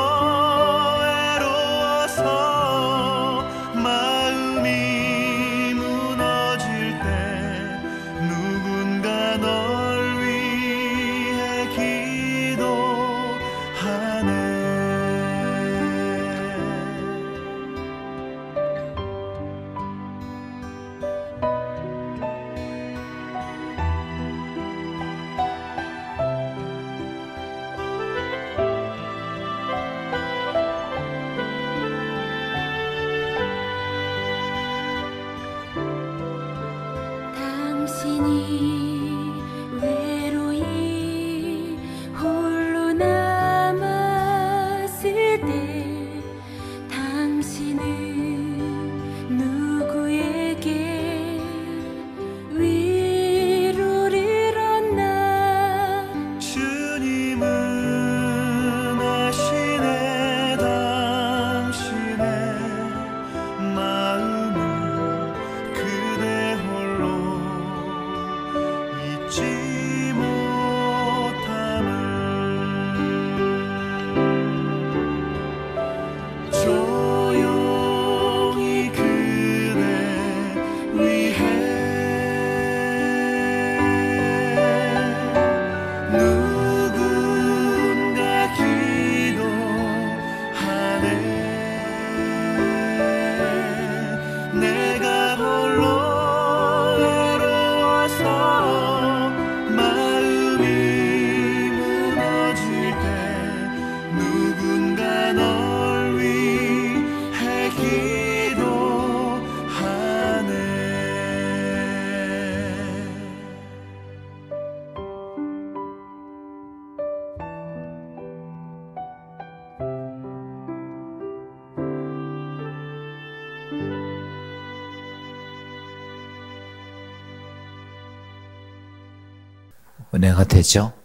은혜가 되죠?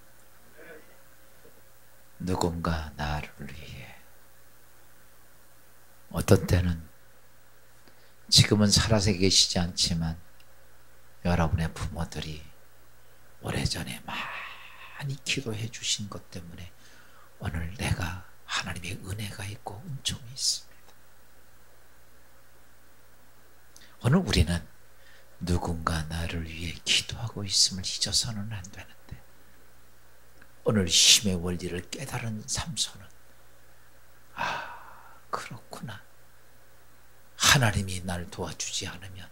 누군가 나를 위해. 어떤 때는 지금은 살아서 계시지 않지만 여러분의 부모들이 오래전에 많이 기도해 주신 것 때문에 오늘 내가 하나님의 은혜가 있고 은총이 있습니다. 오늘 우리는 누군가 나를 위해 기도하고 있음을 잊어서는 안 되는데, 오늘 힘의 원리를 깨달은 삼손은 그렇구나, 하나님이 날 도와주지 않으면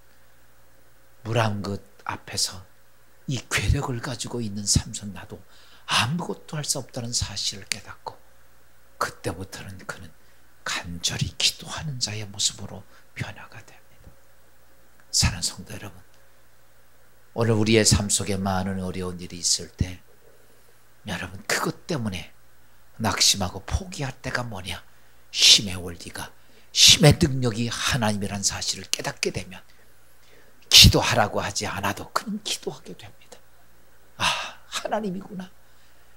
무랑긋 앞에서 이 괴력을 가지고 있는 삼손 나도 아무것도 할 수 없다는 사실을 깨닫고, 그때부터는 그는 간절히 기도하는 자의 모습으로 변화가 됩니다. 사랑하는 성도 여러분, 오늘 우리의 삶 속에 많은 어려운 일이 있을 때 여러분, 그것 때문에 낙심하고 포기할 때가 뭐냐? 힘의 원리가, 힘의 능력이 하나님이라는 사실을 깨닫게 되면 기도하라고 하지 않아도 그는 기도하게 됩니다. 하나님이구나,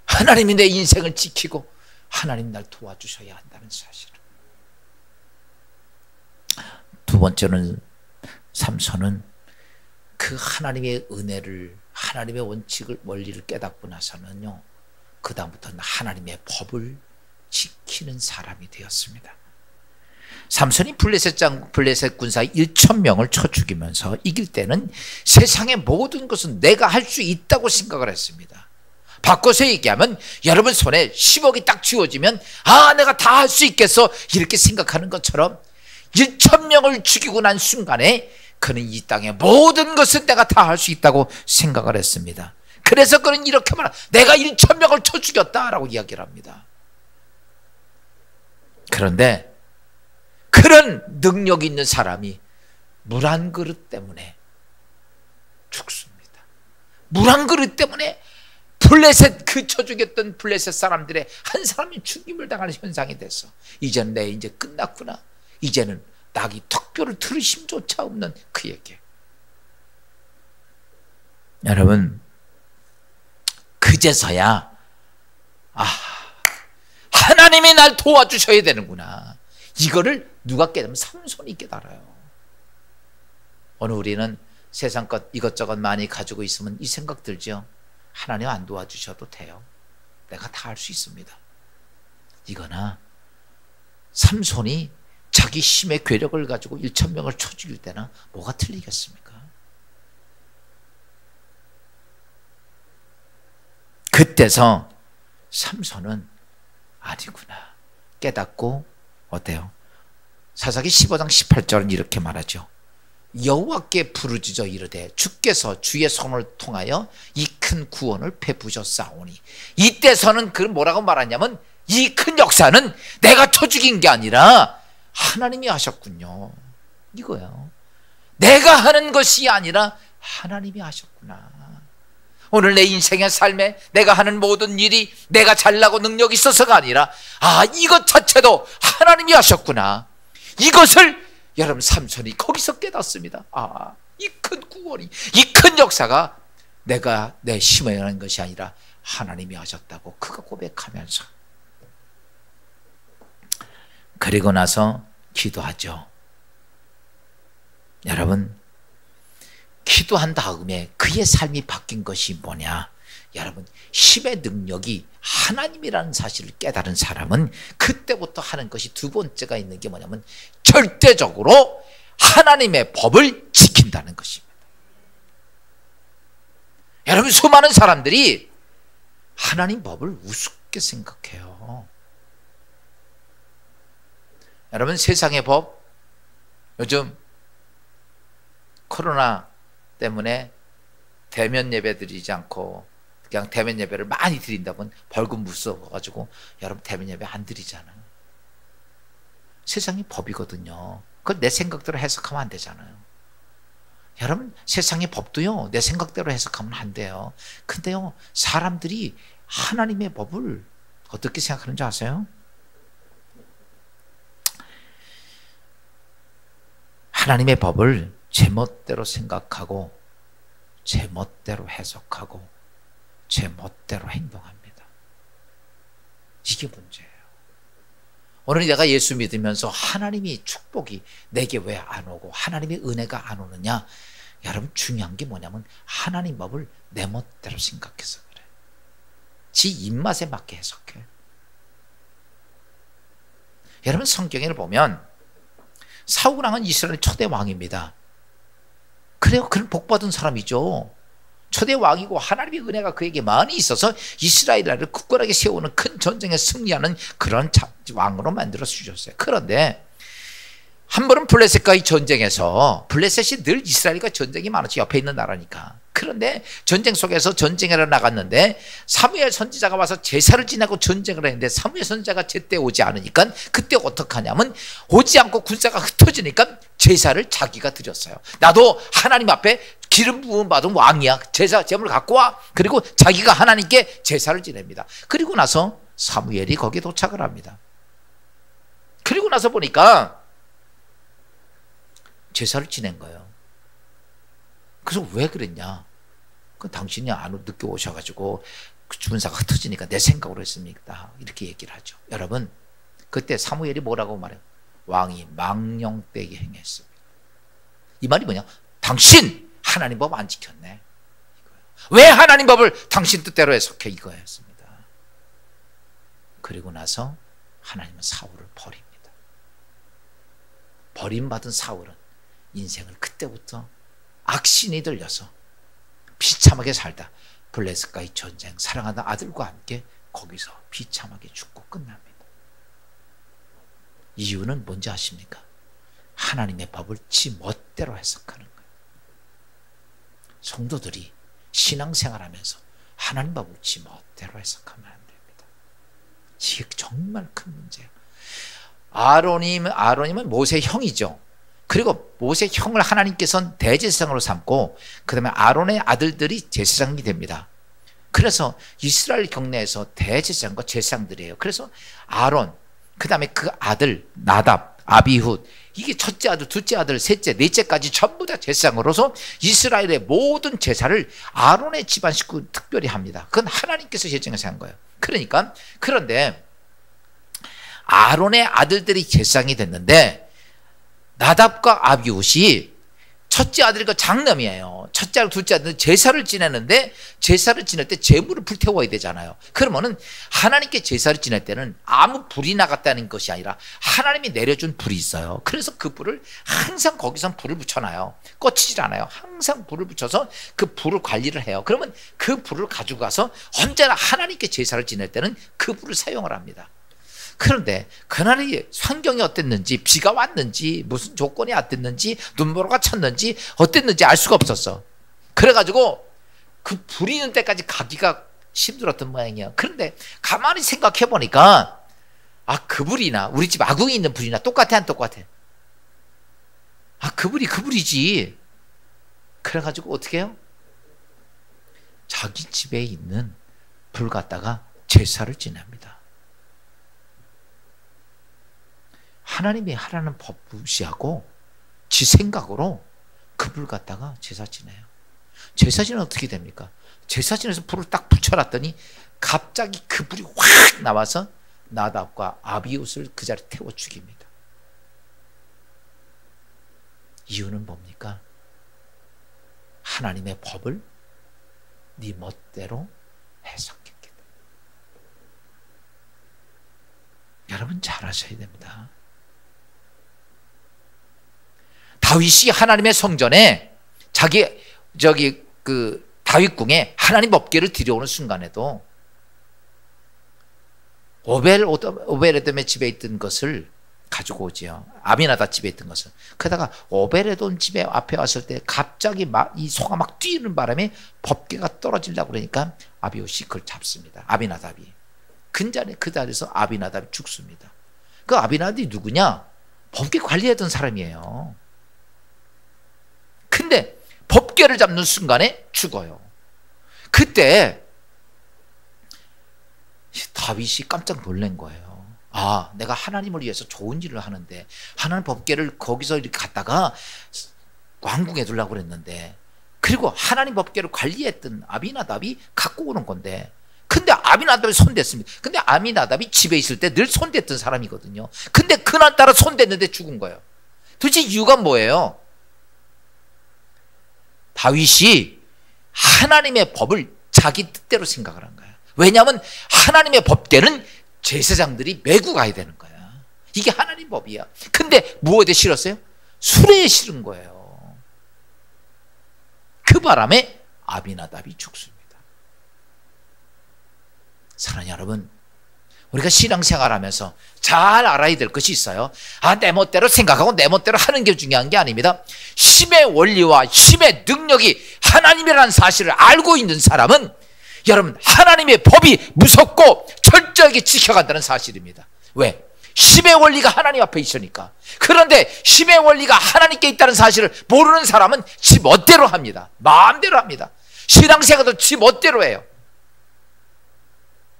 하나님이 내 인생을 지키고 하나님 날 도와주셔야 한다는 사실을. 두 번째는 삼손은 그 하나님의 은혜를, 하나님의 원칙을, 원리를 깨닫고 나서는요, 그 다음부터는 하나님의 법을 지키는 사람이 되었습니다. 삼손이 블레셋 군사 1,000명을 쳐 죽이면서 이길 때는 세상의 모든 것은 내가 할 수 있다고 생각을 했습니다. 바꿔서 얘기하면 여러분 손에 10억이 딱 쥐어지면 내가 다 할 수 있겠어, 이렇게 생각하는 것처럼 1,000명을 죽이고 난 순간에 그는 이 땅의 모든 것은 내가 다 할 수 있다고 생각을 했습니다. 그래서 그는 이렇게 말합니다. 내가 1,000명을 쳐 죽였다라고 이야기를 합니다. 그런데 그런 능력이 있는 사람이 물 한 그릇 때문에 죽습니다. 물 한 그릇 때문에 블레셋, 그 쳐 죽였던 블레셋 사람들의 한 사람이 죽임을 당하는 현상이 됐어. 이제는 내 이제 끝났구나. 이제는 낙이 턱뼈를 들을 힘조차 없는 그에게. 여러분, 그제서야 하나님이 날 도와주셔야 되는구나, 이거를 누가 깨달으면 삼손이 깨달아요. 오늘 우리는 세상 것 이것저것 많이 가지고 있으면 이 생각 들죠. 하나님 안 도와주셔도 돼요, 내가 다 할 수 있습니다. 이거나 삼손이 자기 힘의 괴력을 가지고 1,000명을 쳐 죽일 때나 뭐가 틀리겠습니까? 그때서 삼손은 아니구나 깨닫고, 어때요? 사사기 15장 18절은 이렇게 말하죠. 여호와께 부르짖어 이르되 주께서 주의 손을 통하여 이 큰 구원을 베푸셨사오니. 이때서는 그 뭐라고 말하냐면, 이 큰 역사는 내가 쳐 죽인 게 아니라 하나님이 하셨군요, 이거예요. 내가 하는 것이 아니라 하나님이 하셨구나. 오늘 내 인생의 삶에 내가 하는 모든 일이 내가 잘나고 능력이 있어서가 아니라 이것 자체도 하나님이 하셨구나. 이것을 여러분 삼손이 거기서 깨닫습니다. 이 큰 구원이, 이 큰 역사가 내가 내 힘에 하는 것이 아니라 하나님이 하셨다고 그가 고백하면서, 그리고 나서 기도하죠. 여러분, 기도한 다음에 그의 삶이 바뀐 것이 뭐냐? 여러분, 힘의 능력이 하나님이라는 사실을 깨달은 사람은 그때부터 하는 것이 두 번째가 있는 게 뭐냐면, 절대적으로 하나님의 법을 지킨다는 것입니다. 여러분, 수많은 사람들이 하나님 법을 우습게 생각해요. 여러분, 세상의 법, 요즘 코로나 때문에 대면 예배 드리지 않고 그냥 대면 예배를 많이 드린다면 벌금 무서워가지고 여러분 대면 예배 안 드리잖아요. 세상이 법이거든요. 그걸 내 생각대로 해석하면 안 되잖아요. 여러분, 세상의 법도요, 내 생각대로 해석하면 안 돼요. 근데요, 사람들이 하나님의 법을 어떻게 생각하는지 아세요? 하나님의 법을 제멋대로 생각하고 제멋대로 해석하고 제 멋대로 행동합니다. 이게 문제예요. 오늘 내가 예수 믿으면서 하나님이 축복이 내게 왜 안 오고 하나님의 은혜가 안 오느냐? 여러분 중요한 게 뭐냐면 하나님 법을 내 멋대로 생각해서 그래. 지 입맛에 맞게 해석해. 여러분 성경을 보면 사울 왕은 이스라엘 초대 왕입니다. 그래요. 그런 복받은 사람이죠. 초대 왕이고 하나님의 은혜가 그에게 많이 있어서 이스라엘을 굳건하게 세우는 큰 전쟁에 승리하는 그런 왕으로 만들어 주셨어요. 그런데 한 번은 블레셋과의 전쟁에서, 블레셋이 늘 이스라엘과 전쟁이 많았지, 옆에 있는 나라니까. 그런데 전쟁 속에서 전쟁을 나갔는데 사무엘 선지자가 와서 제사를 지내고 전쟁을 했는데 사무엘 선지자가 제때 오지 않으니까 그때 어떡하냐면 오지 않고 군사가 흩어지니까 제사를 자기가 드렸어요. 나도 하나님 앞에 기름 부음 받은 왕이야. 제사 제물 갖고 와. 그리고 자기가 하나님께 제사를 지냅니다. 그리고 나서 사무엘이 거기에 도착을 합니다. 그리고 나서 보니까 제사를 지낸 거예요. 그래서 왜 그랬냐? 당신이 안 늦게 오셔가지고 그 군사가 흩어지니까 내 생각으로 했습니다. 이렇게 얘기를 하죠. 여러분, 그때 사무엘이 뭐라고 말해요? 왕이 망령되게 행했습니다. 이 말이 뭐냐? 당신 하나님 법 안 지켰네. 이거예요. 왜 하나님 법을 당신 뜻대로 해석해? 이거였습니다. 그리고 나서 하나님은 사울을 버립니다. 버림받은 사울은 인생을 그때부터 악신이 들려서 비참하게 살다 블레셋과의 전쟁, 사랑하는 아들과 함께 거기서 비참하게 죽고 끝납니다. 이유는 뭔지 아십니까? 하나님의 법을 지 멋대로 해석하는 거예요. 성도들이 신앙생활하면서 하나님 법을 지 멋대로 해석하면 안 됩니다. 이게 정말 큰 문제예요. 아론이면 모세의 형이죠. 그리고 모세 형을 하나님께서는 대제사장으로 삼고 그 다음에 아론의 아들들이 제사장이 됩니다. 그래서 이스라엘 경내에서 대제사장과 제사장들이에요. 그래서 아론, 그 다음에 그 아들 나답, 아비훗, 이게 첫째 아들, 둘째 아들, 셋째, 넷째까지 전부 다 제사장으로서 이스라엘의 모든 제사를 아론의 집안 식구 특별히 합니다. 그건 하나님께서 제정해서 한 거예요. 그러니까 그런데 아론의 아들들이 제사장이 됐는데 나답과 아비훗이 첫째 아들과 장남이에요. 첫째 아들, 둘째 아들은 제사를 지내는데 제사를 지낼 때 제물을 불태워야 되잖아요. 그러면은 하나님께 제사를 지낼 때는 아무 불이 나갔다는 것이 아니라 하나님이 내려준 불이 있어요. 그래서 그 불을 항상 거기서 불을 붙여놔요. 꺼치질 않아요. 항상 불을 붙여서 그 불을 관리를 해요. 그러면 그 불을 가지고 가서 언제나 하나님께 제사를 지낼 때는 그 불을 사용을 합니다. 그런데 그날의 환경이 어땠는지, 비가 왔는지, 무슨 조건이 어땠는지, 눈보라가 쳤는지, 어땠는지 알 수가 없었어. 그래가지고 그 불이 있는 때까지 가기가 힘들었던 모양이야. 그런데 가만히 생각해 보니까 그 불이나 우리 집 아궁이 있는 불이나 똑같아 안 똑같아? 그 불이 그 불이지. 그래가지고 어떻게 해요? 자기 집에 있는 불 갖다가 제사를 지냅니다. 하나님이 하라는 법 무시하고 지 생각으로 그 불 갖다가 제사 지내요. 제사 지내면 어떻게 됩니까? 제사 지내서 불을 딱 붙여놨더니 갑자기 그 불이 확 나와서 나답과 아비훗을 그 자리에 태워 죽입니다. 이유는 뭡니까? 하나님의 법을 네 멋대로 해석했기 때문에. 여러분 잘 아셔야 됩니다. 다윗이 하나님의 성전에 다윗궁에 하나님 법궤를 들여오는 순간에도 오벨에돔의 집에 있던 것을 가지고 오지요. 아비나답 집에 있던 것을. 그러다가 오벨에돔 집에 앞에 왔을 때 갑자기 이 소가 막 뛰는 바람에 법궤가 떨어지려고 그러니까 아비훗이 그걸 잡습니다. 아비나답이. 그 자리에서 아비나답이 죽습니다. 그 아비나답이 누구냐? 법궤 관리하던 사람이에요. 근데 법궤를 잡는 순간에 죽어요. 그때 다윗이 깜짝 놀란 거예요. 내가 하나님을 위해서 좋은 일을 하는데 하나님 법궤를 거기서 이렇게 갖다가 왕궁에 두려고 그랬는데 그리고 하나님 법궤를 관리했던 아비나답이 갖고 오는 건데, 근데 아비나답이 손댔습니다. 근데 아비나답이 집에 있을 때 늘 손댔던 사람이거든요. 근데 그날따라 손댔는데 죽은 거예요. 도대체 이유가 뭐예요? 다윗이 하나님의 법을 자기 뜻대로 생각을 한 거예요. 왜냐하면 하나님의 법궤는 제사장들이 메고 가야 되는 거야. 이게 하나님 법이야. 근데 무엇에 실었어요? 수레에 실은 거예요. 그 바람에 아비나답이 죽습니다. 사랑하는 여러분, 우리가 신앙생활하면서 잘 알아야 될 것이 있어요. 내 멋대로 생각하고 내 멋대로 하는 게 중요한 게 아닙니다. 힘의 원리와 힘의 능력이 하나님이라는 사실을 알고 있는 사람은 여러분, 하나님의 법이 무섭고 철저하게 지켜간다는 사실입니다. 왜? 힘의 원리가 하나님 앞에 있으니까. 그런데 힘의 원리가 하나님께 있다는 사실을 모르는 사람은 지 멋대로 합니다. 마음대로 합니다. 신앙생활도 지 멋대로 해요.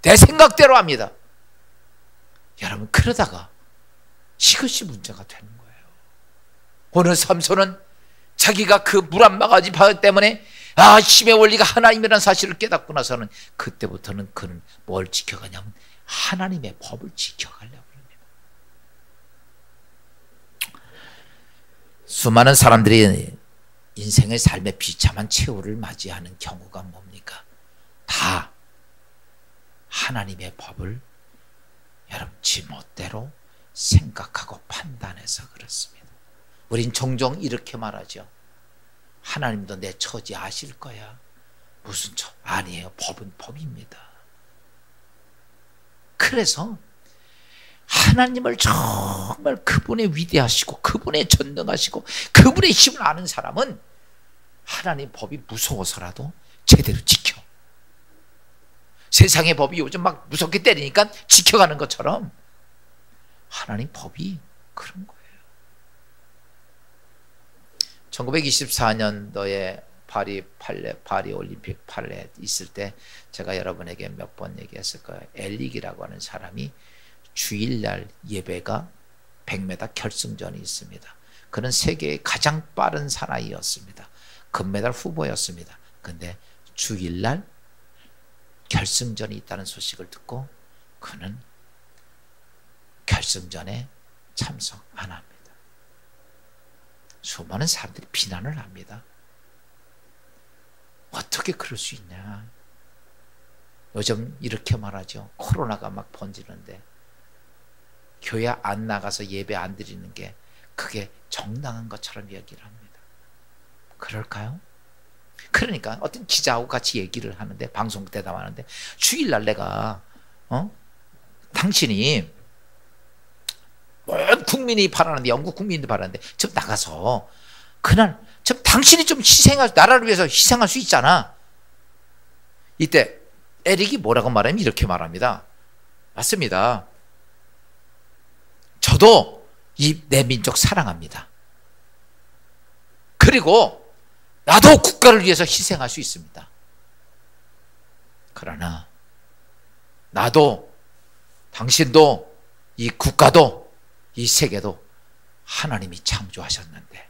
내 생각대로 합니다. 여러분, 그러다가 이것이 문제가 되는 거예요. 오늘 삼손은 자기가 그 물 한 바가지 때문에 힘의 원리가 하나님이라는 사실을 깨닫고 나서는 그때부터는 그는 뭘 지켜가냐면 하나님의 법을 지켜가려고 합니다. 수많은 사람들이 인생의 삶의 비참한 최후를 맞이하는 경우가 뭡니까? 다 하나님의 법을 여러분 지멋대로 생각하고 판단해서 그렇습니다. 우린 종종 이렇게 말하죠. 하나님도 내 처지 아실 거야. 무슨 아니에요. 법은 법입니다. 그래서 하나님을 정말 그분의 위대하시고 그분의 전능하시고 그분의 힘을 아는 사람은 하나님 법이 무서워서라도 제대로 지켜. 세상의 법이 요즘 막 무섭게 때리니까 지켜가는 것처럼 하나님 법이 그런 거예요. 1924년도에 파리 올림픽 팔레 있을 때 제가 여러분에게 몇 번 얘기했을 거예요. 엘릭이라고 하는 사람이 주일날 예배가 100m 결승전이 있습니다. 그는 세계의 가장 빠른 사나이였습니다. 금메달 후보였습니다. 근데 주일날 결승전이 있다는 소식을 듣고 그는 결승전에 참석 안 합니다. 수많은 사람들이 비난을 합니다. 어떻게 그럴 수 있냐. 요즘 이렇게 말하죠. 코로나가 막 번지는데 교회 안 나가서 예배 안 드리는 게 그게 정당한 것처럼 얘기를 합니다. 그럴까요? 그러니까 어떤 기자하고 같이 얘기를 하는데, 방송 대담하는데, 주일날 내가 당신이 온 국민이 바라는데, 영국 국민도 바라는데 좀 나가서 그날 좀 당신이 좀 나라를 위해서 희생할 수 있잖아. 이때 에릭이 뭐라고 말하면 이렇게 말합니다. 맞습니다. 저도 내 민족 사랑합니다. 그리고 나도 국가를 위해서 희생할 수 있습니다. 그러나 나도, 당신도, 이 국가도, 이 세계도 하나님이 창조하셨는데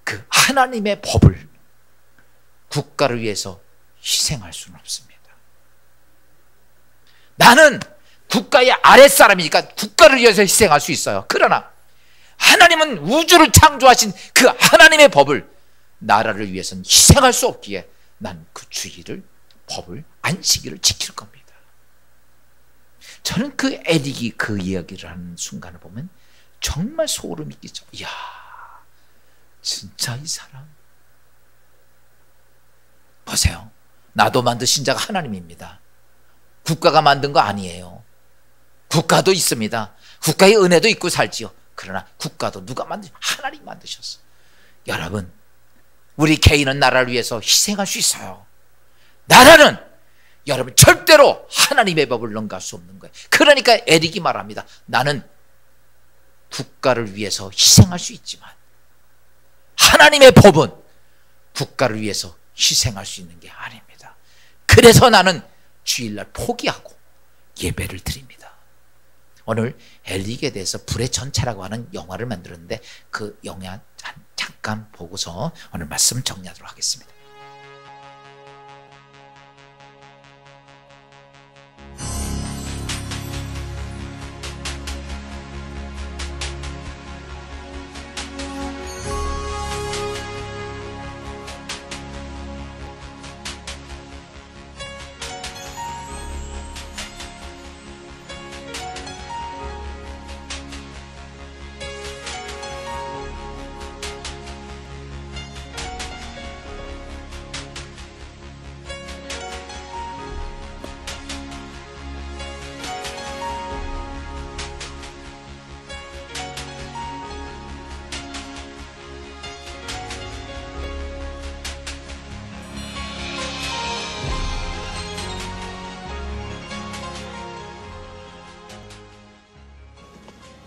그 하나님의 법을 국가를 위해서 희생할 수는 없습니다. 나는 국가의 아랫사람이니까 국가를 위해서 희생할 수 있어요. 그러나 하나님은 우주를 창조하신 그 하나님의 법을 나라를 위해서는 희생할 수 없기에 난 그 주의를, 법을, 안식일을 지킬 겁니다. 저는 그 에릭이 그 이야기를 하는 순간을 보면 정말 소름이 끼쳐. 이야, 진짜 이 사람 보세요. 나도 만드신 자가 하나님입니다. 국가가 만든 거 아니에요. 국가도 있습니다. 국가의 은혜도 있고 살지요. 그러나 국가도 누가 만드셨어요? 하나님 만드셨어요. 여러분, 우리 개인은 나라를 위해서 희생할 수 있어요. 나라는 여러분 절대로 하나님의 법을 넘어갈 수 없는 거예요. 그러니까 에릭이 말합니다. 나는 국가를 위해서 희생할 수 있지만 하나님의 법은 국가를 위해서 희생할 수 있는 게 아닙니다. 그래서 나는 주일날 포기하고 예배를 드립니다. 오늘 엘릭에 대해서 불의 전차라고 하는 영화를 만들었는데 그 영화 잠깐 잠깐 보고서 오늘 말씀 정리하도록 하겠습니다.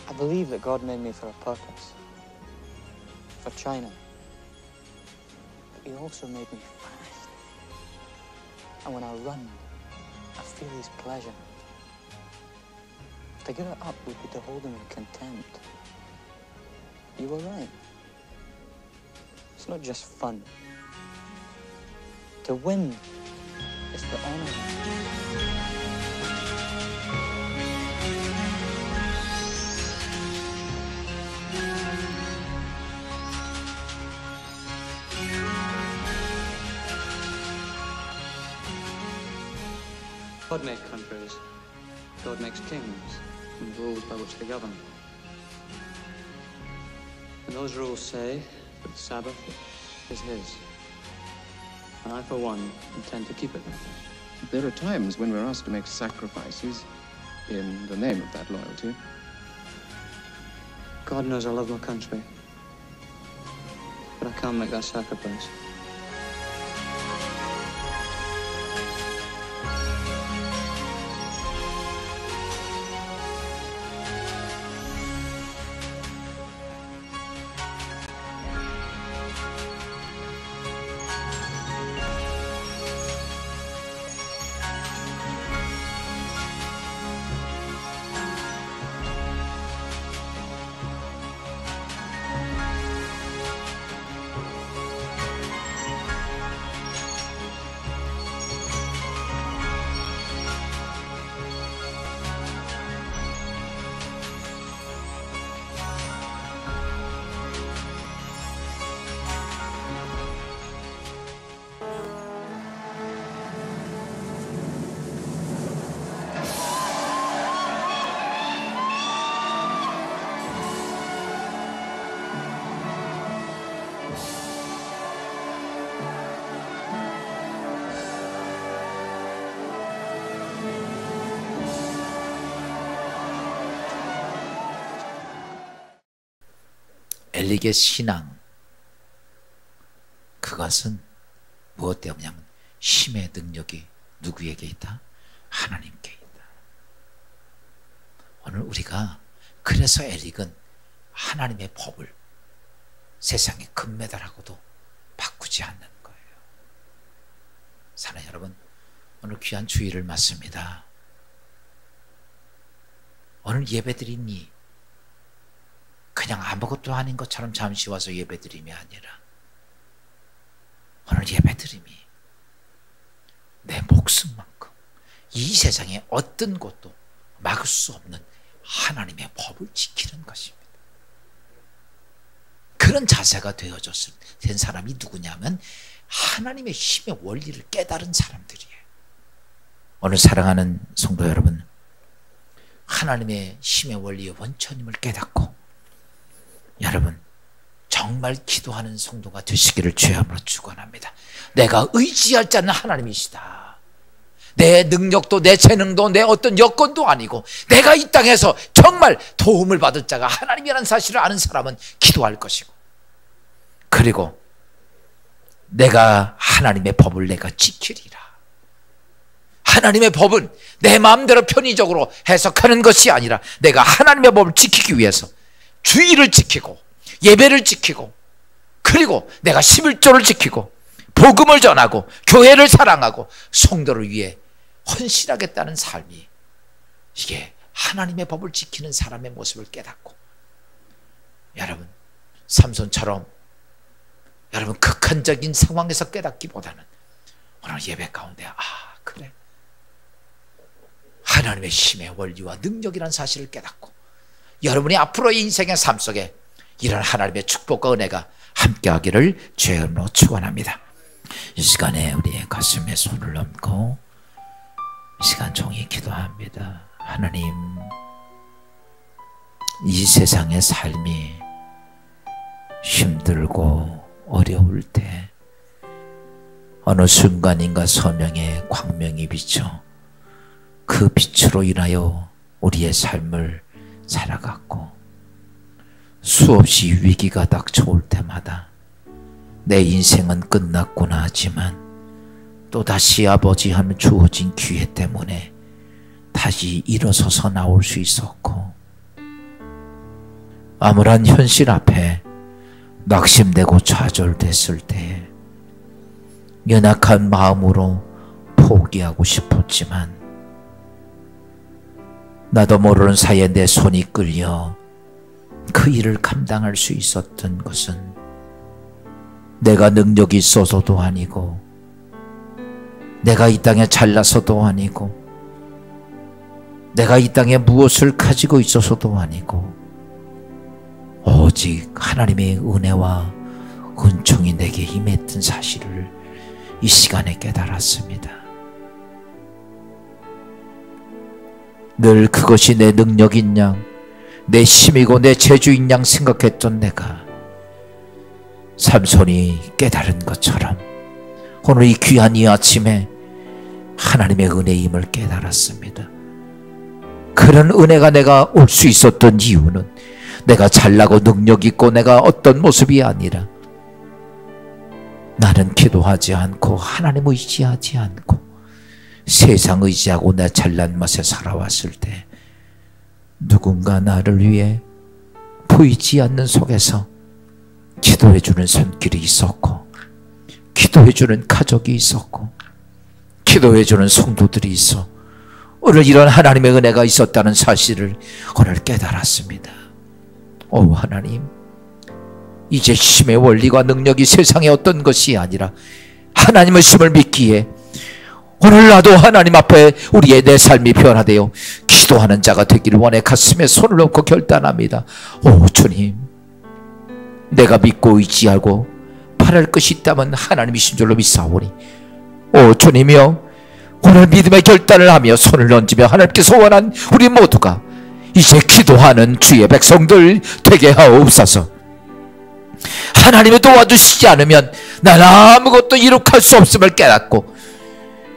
I believe that God made me for a purpose, for China. But He also made me fast. And when I run, I feel His pleasure. To give it up would be to hold Him in contempt. You were right. It's not just fun. To win is to honor Him. God made countries. God makes kings and rules by which they govern. And those rules say that the Sabbath is His. And I, for one, intend to keep it that way. There are times when we're asked to make sacrifices in the name of that loyalty. God knows I love my country. But I can't make that sacrifice. 엘릭의 신앙, 그것은 무엇 때문이냐면 힘의 능력이 누구에게 있다? 하나님께 있다. 오늘 우리가 그래서 엘릭은 하나님의 법을 세상의 금메달하고도 바꾸지 않는 거예요. 사랑하는 여러분, 오늘 귀한 주일을 맞습니다. 오늘 예배드림이 그냥 아무것도 아닌 것처럼 잠시 와서 예배드림이 아니라 오늘 예배드림이 내 목숨만큼 이 세상의 어떤 것도 막을 수 없는 하나님의 법을 지키는 것입니다. 그런 자세가 된 사람이 누구냐면 하나님의 힘의 원리를 깨달은 사람들이에요. 오늘 사랑하는 성도 여러분, 하나님의 힘의 원리의 원천임을 깨닫고 여러분 정말 기도하는 성도가 되시기를 주의 이름으로 축원합니다. 내가 의지할 자는 하나님이시다. 내 능력도 내 재능도 내 어떤 여건도 아니고 내가 이 땅에서 정말 도움을 받을 자가 하나님이라는 사실을 아는 사람은 기도할 것이고, 그리고 내가 하나님의 법을 내가 지키리라. 하나님의 법은 내 마음대로 편의적으로 해석하는 것이 아니라 내가 하나님의 법을 지키기 위해서 주의를 지키고 예배를 지키고, 그리고 내가 11조를 지키고 복음을 전하고 교회를 사랑하고 성도를 위해 헌신하겠다는 삶이, 이게 하나님의 법을 지키는 사람의 모습을 깨닫고, 여러분 삼손처럼 여러분 극한적인 상황에서 깨닫기보다는 오늘 예배 가운데 그래, 하나님의 힘의 원리와 능력이라는 사실을 깨닫고 여러분이 앞으로의 인생의 삶 속에 이런 하나님의 축복과 은혜가 함께하기를 주의 이름으로 축원합니다. 이 시간에 우리의 가슴에 손을 얹고 이 시간 종이 기도합니다. 하나님, 이 세상의 삶이 힘들고 어려울 때 어느 순간인가 소명의 광명이 비쳐 그 빛으로 인하여 우리의 삶을 살아갔고, 수없이 위기가 닥쳐올 때마다 내 인생은 끝났구나 하지만 또다시 아버지 하면 주어진 기회 때문에 다시 일어서서 나올 수 있었고, 암울한 현실 앞에 낙심되고 좌절됐을 때 연약한 마음으로 포기하고 싶었지만 나도 모르는 사이에 내 손이 끌려 그 일을 감당할 수 있었던 것은 내가 능력이 있어서도 아니고 내가 이 땅에 잘나서도 아니고 내가 이 땅에 무엇을 가지고 있어서도 아니고 오직 하나님의 은혜와 은총이 내게 임했던 사실을 이 시간에 깨달았습니다. 늘 그것이 내 능력인 양, 내 힘이고 내 재주인 양 생각했던 내가 삼손이 깨달은 것처럼 오늘 이 귀한 이 아침에 하나님의 은혜임을 깨달았습니다. 그런 은혜가 내가 올 수 있었던 이유는 내가 잘나고 능력 있고 내가 어떤 모습이 아니라 나는 기도하지 않고 하나님 의지하지 않고 세상 의지하고 내 잘난 맛에 살아왔을 때 누군가 나를 위해 보이지 않는 속에서 기도해주는 손길이 있었고, 기도해주는 가족이 있었고, 기도해주는 성도들이 있어 오늘 이런 하나님의 은혜가 있었다는 사실을 오늘 깨달았습니다. 오 하나님, 이제 힘의 원리와 능력이 세상의 어떤 것이 아니라 하나님의 힘을 믿기에 오늘 나도 하나님 앞에 우리의 내 삶이 변화되어 기도하는 자가 되기를 원해 가슴에 손을 얹고 결단합니다. 오 주님, 내가 믿고 의지하고 바랄 것이 있다면 하나님이신 줄로 믿사오니 오 주님이여, 오늘 믿음의 결단을 하며 손을 얹으며 하나님께서 원한 우리 모두가 이제 기도하는 주의 백성들 되게 하옵소서. 하나님이 도와주시지 않으면 난 아무것도 이룩할 수 없음을 깨닫고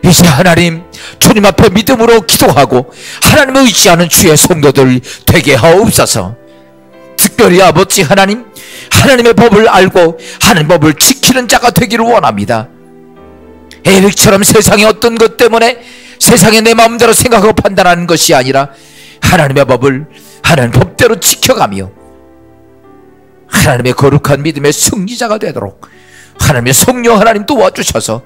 이제 하나님 주님 앞에 믿음으로 기도하고 하나님을 의지하는 주의 성도들 되게 하옵소서. 특별히 아버지 하나님, 하나님의 법을 알고 하나님의 법을 지키는 자가 되기를 원합니다. 에릭처럼 세상의 어떤 것 때문에 세상에 내 마음대로 생각하고 판단하는 것이 아니라 하나님의 법을 하나님 법대로 지켜가며 하나님의 거룩한 믿음의 승리자가 되도록 하나님의 성령 하나님 도와주셔서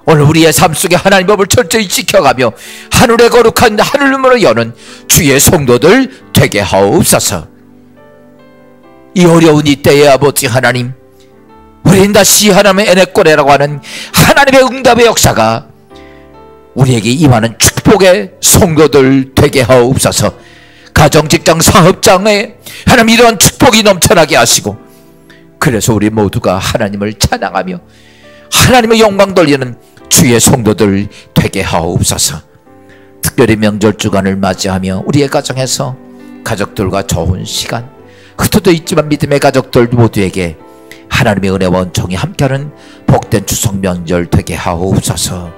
오늘 우리의 삶 속에 하나님의 법을 철저히 지켜가며 하늘의 거룩한 하늘문을 여는 주의 성도들 되게 하옵소서. 이 어려운 이때의 아버지 하나님, 우리는 다시 하나님의 에네꼬레라고 하는 하나님의 응답의 역사가 우리에게 임하는 축복의 성도들 되게 하옵소서. 가정, 직장, 사업장에 하나님 이러한 축복이 넘쳐나게 하시고 그래서 우리 모두가 하나님을 찬양하며 하나님의 영광 돌리는 주의 성도들 되게 하옵소서. 특별히 명절 주간을 맞이하며 우리의 가정에서 가족들과 좋은 시간, 흩어져 있지만 믿음의 가족들 모두에게 하나님의 은혜와 은총이 함께하는 복된 추석 명절 되게 하옵소서.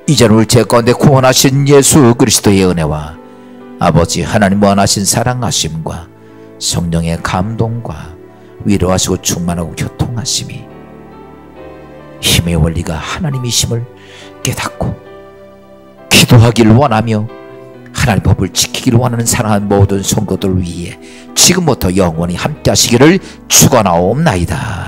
이제는 우리 제 가운데 구원하신 예수 그리스도의 은혜와 아버지 하나님 원하신 사랑하심과 성령의 감동과 위로하시고 충만하고 교통하심이 힘의 원리가 하나님이심을 깨닫고 기도하기를 원하며 하나님 법을 지키기를 원하는 사랑하는 모든 성도들 위해 지금부터 영원히 함께 하시기를 축원하옵나이다.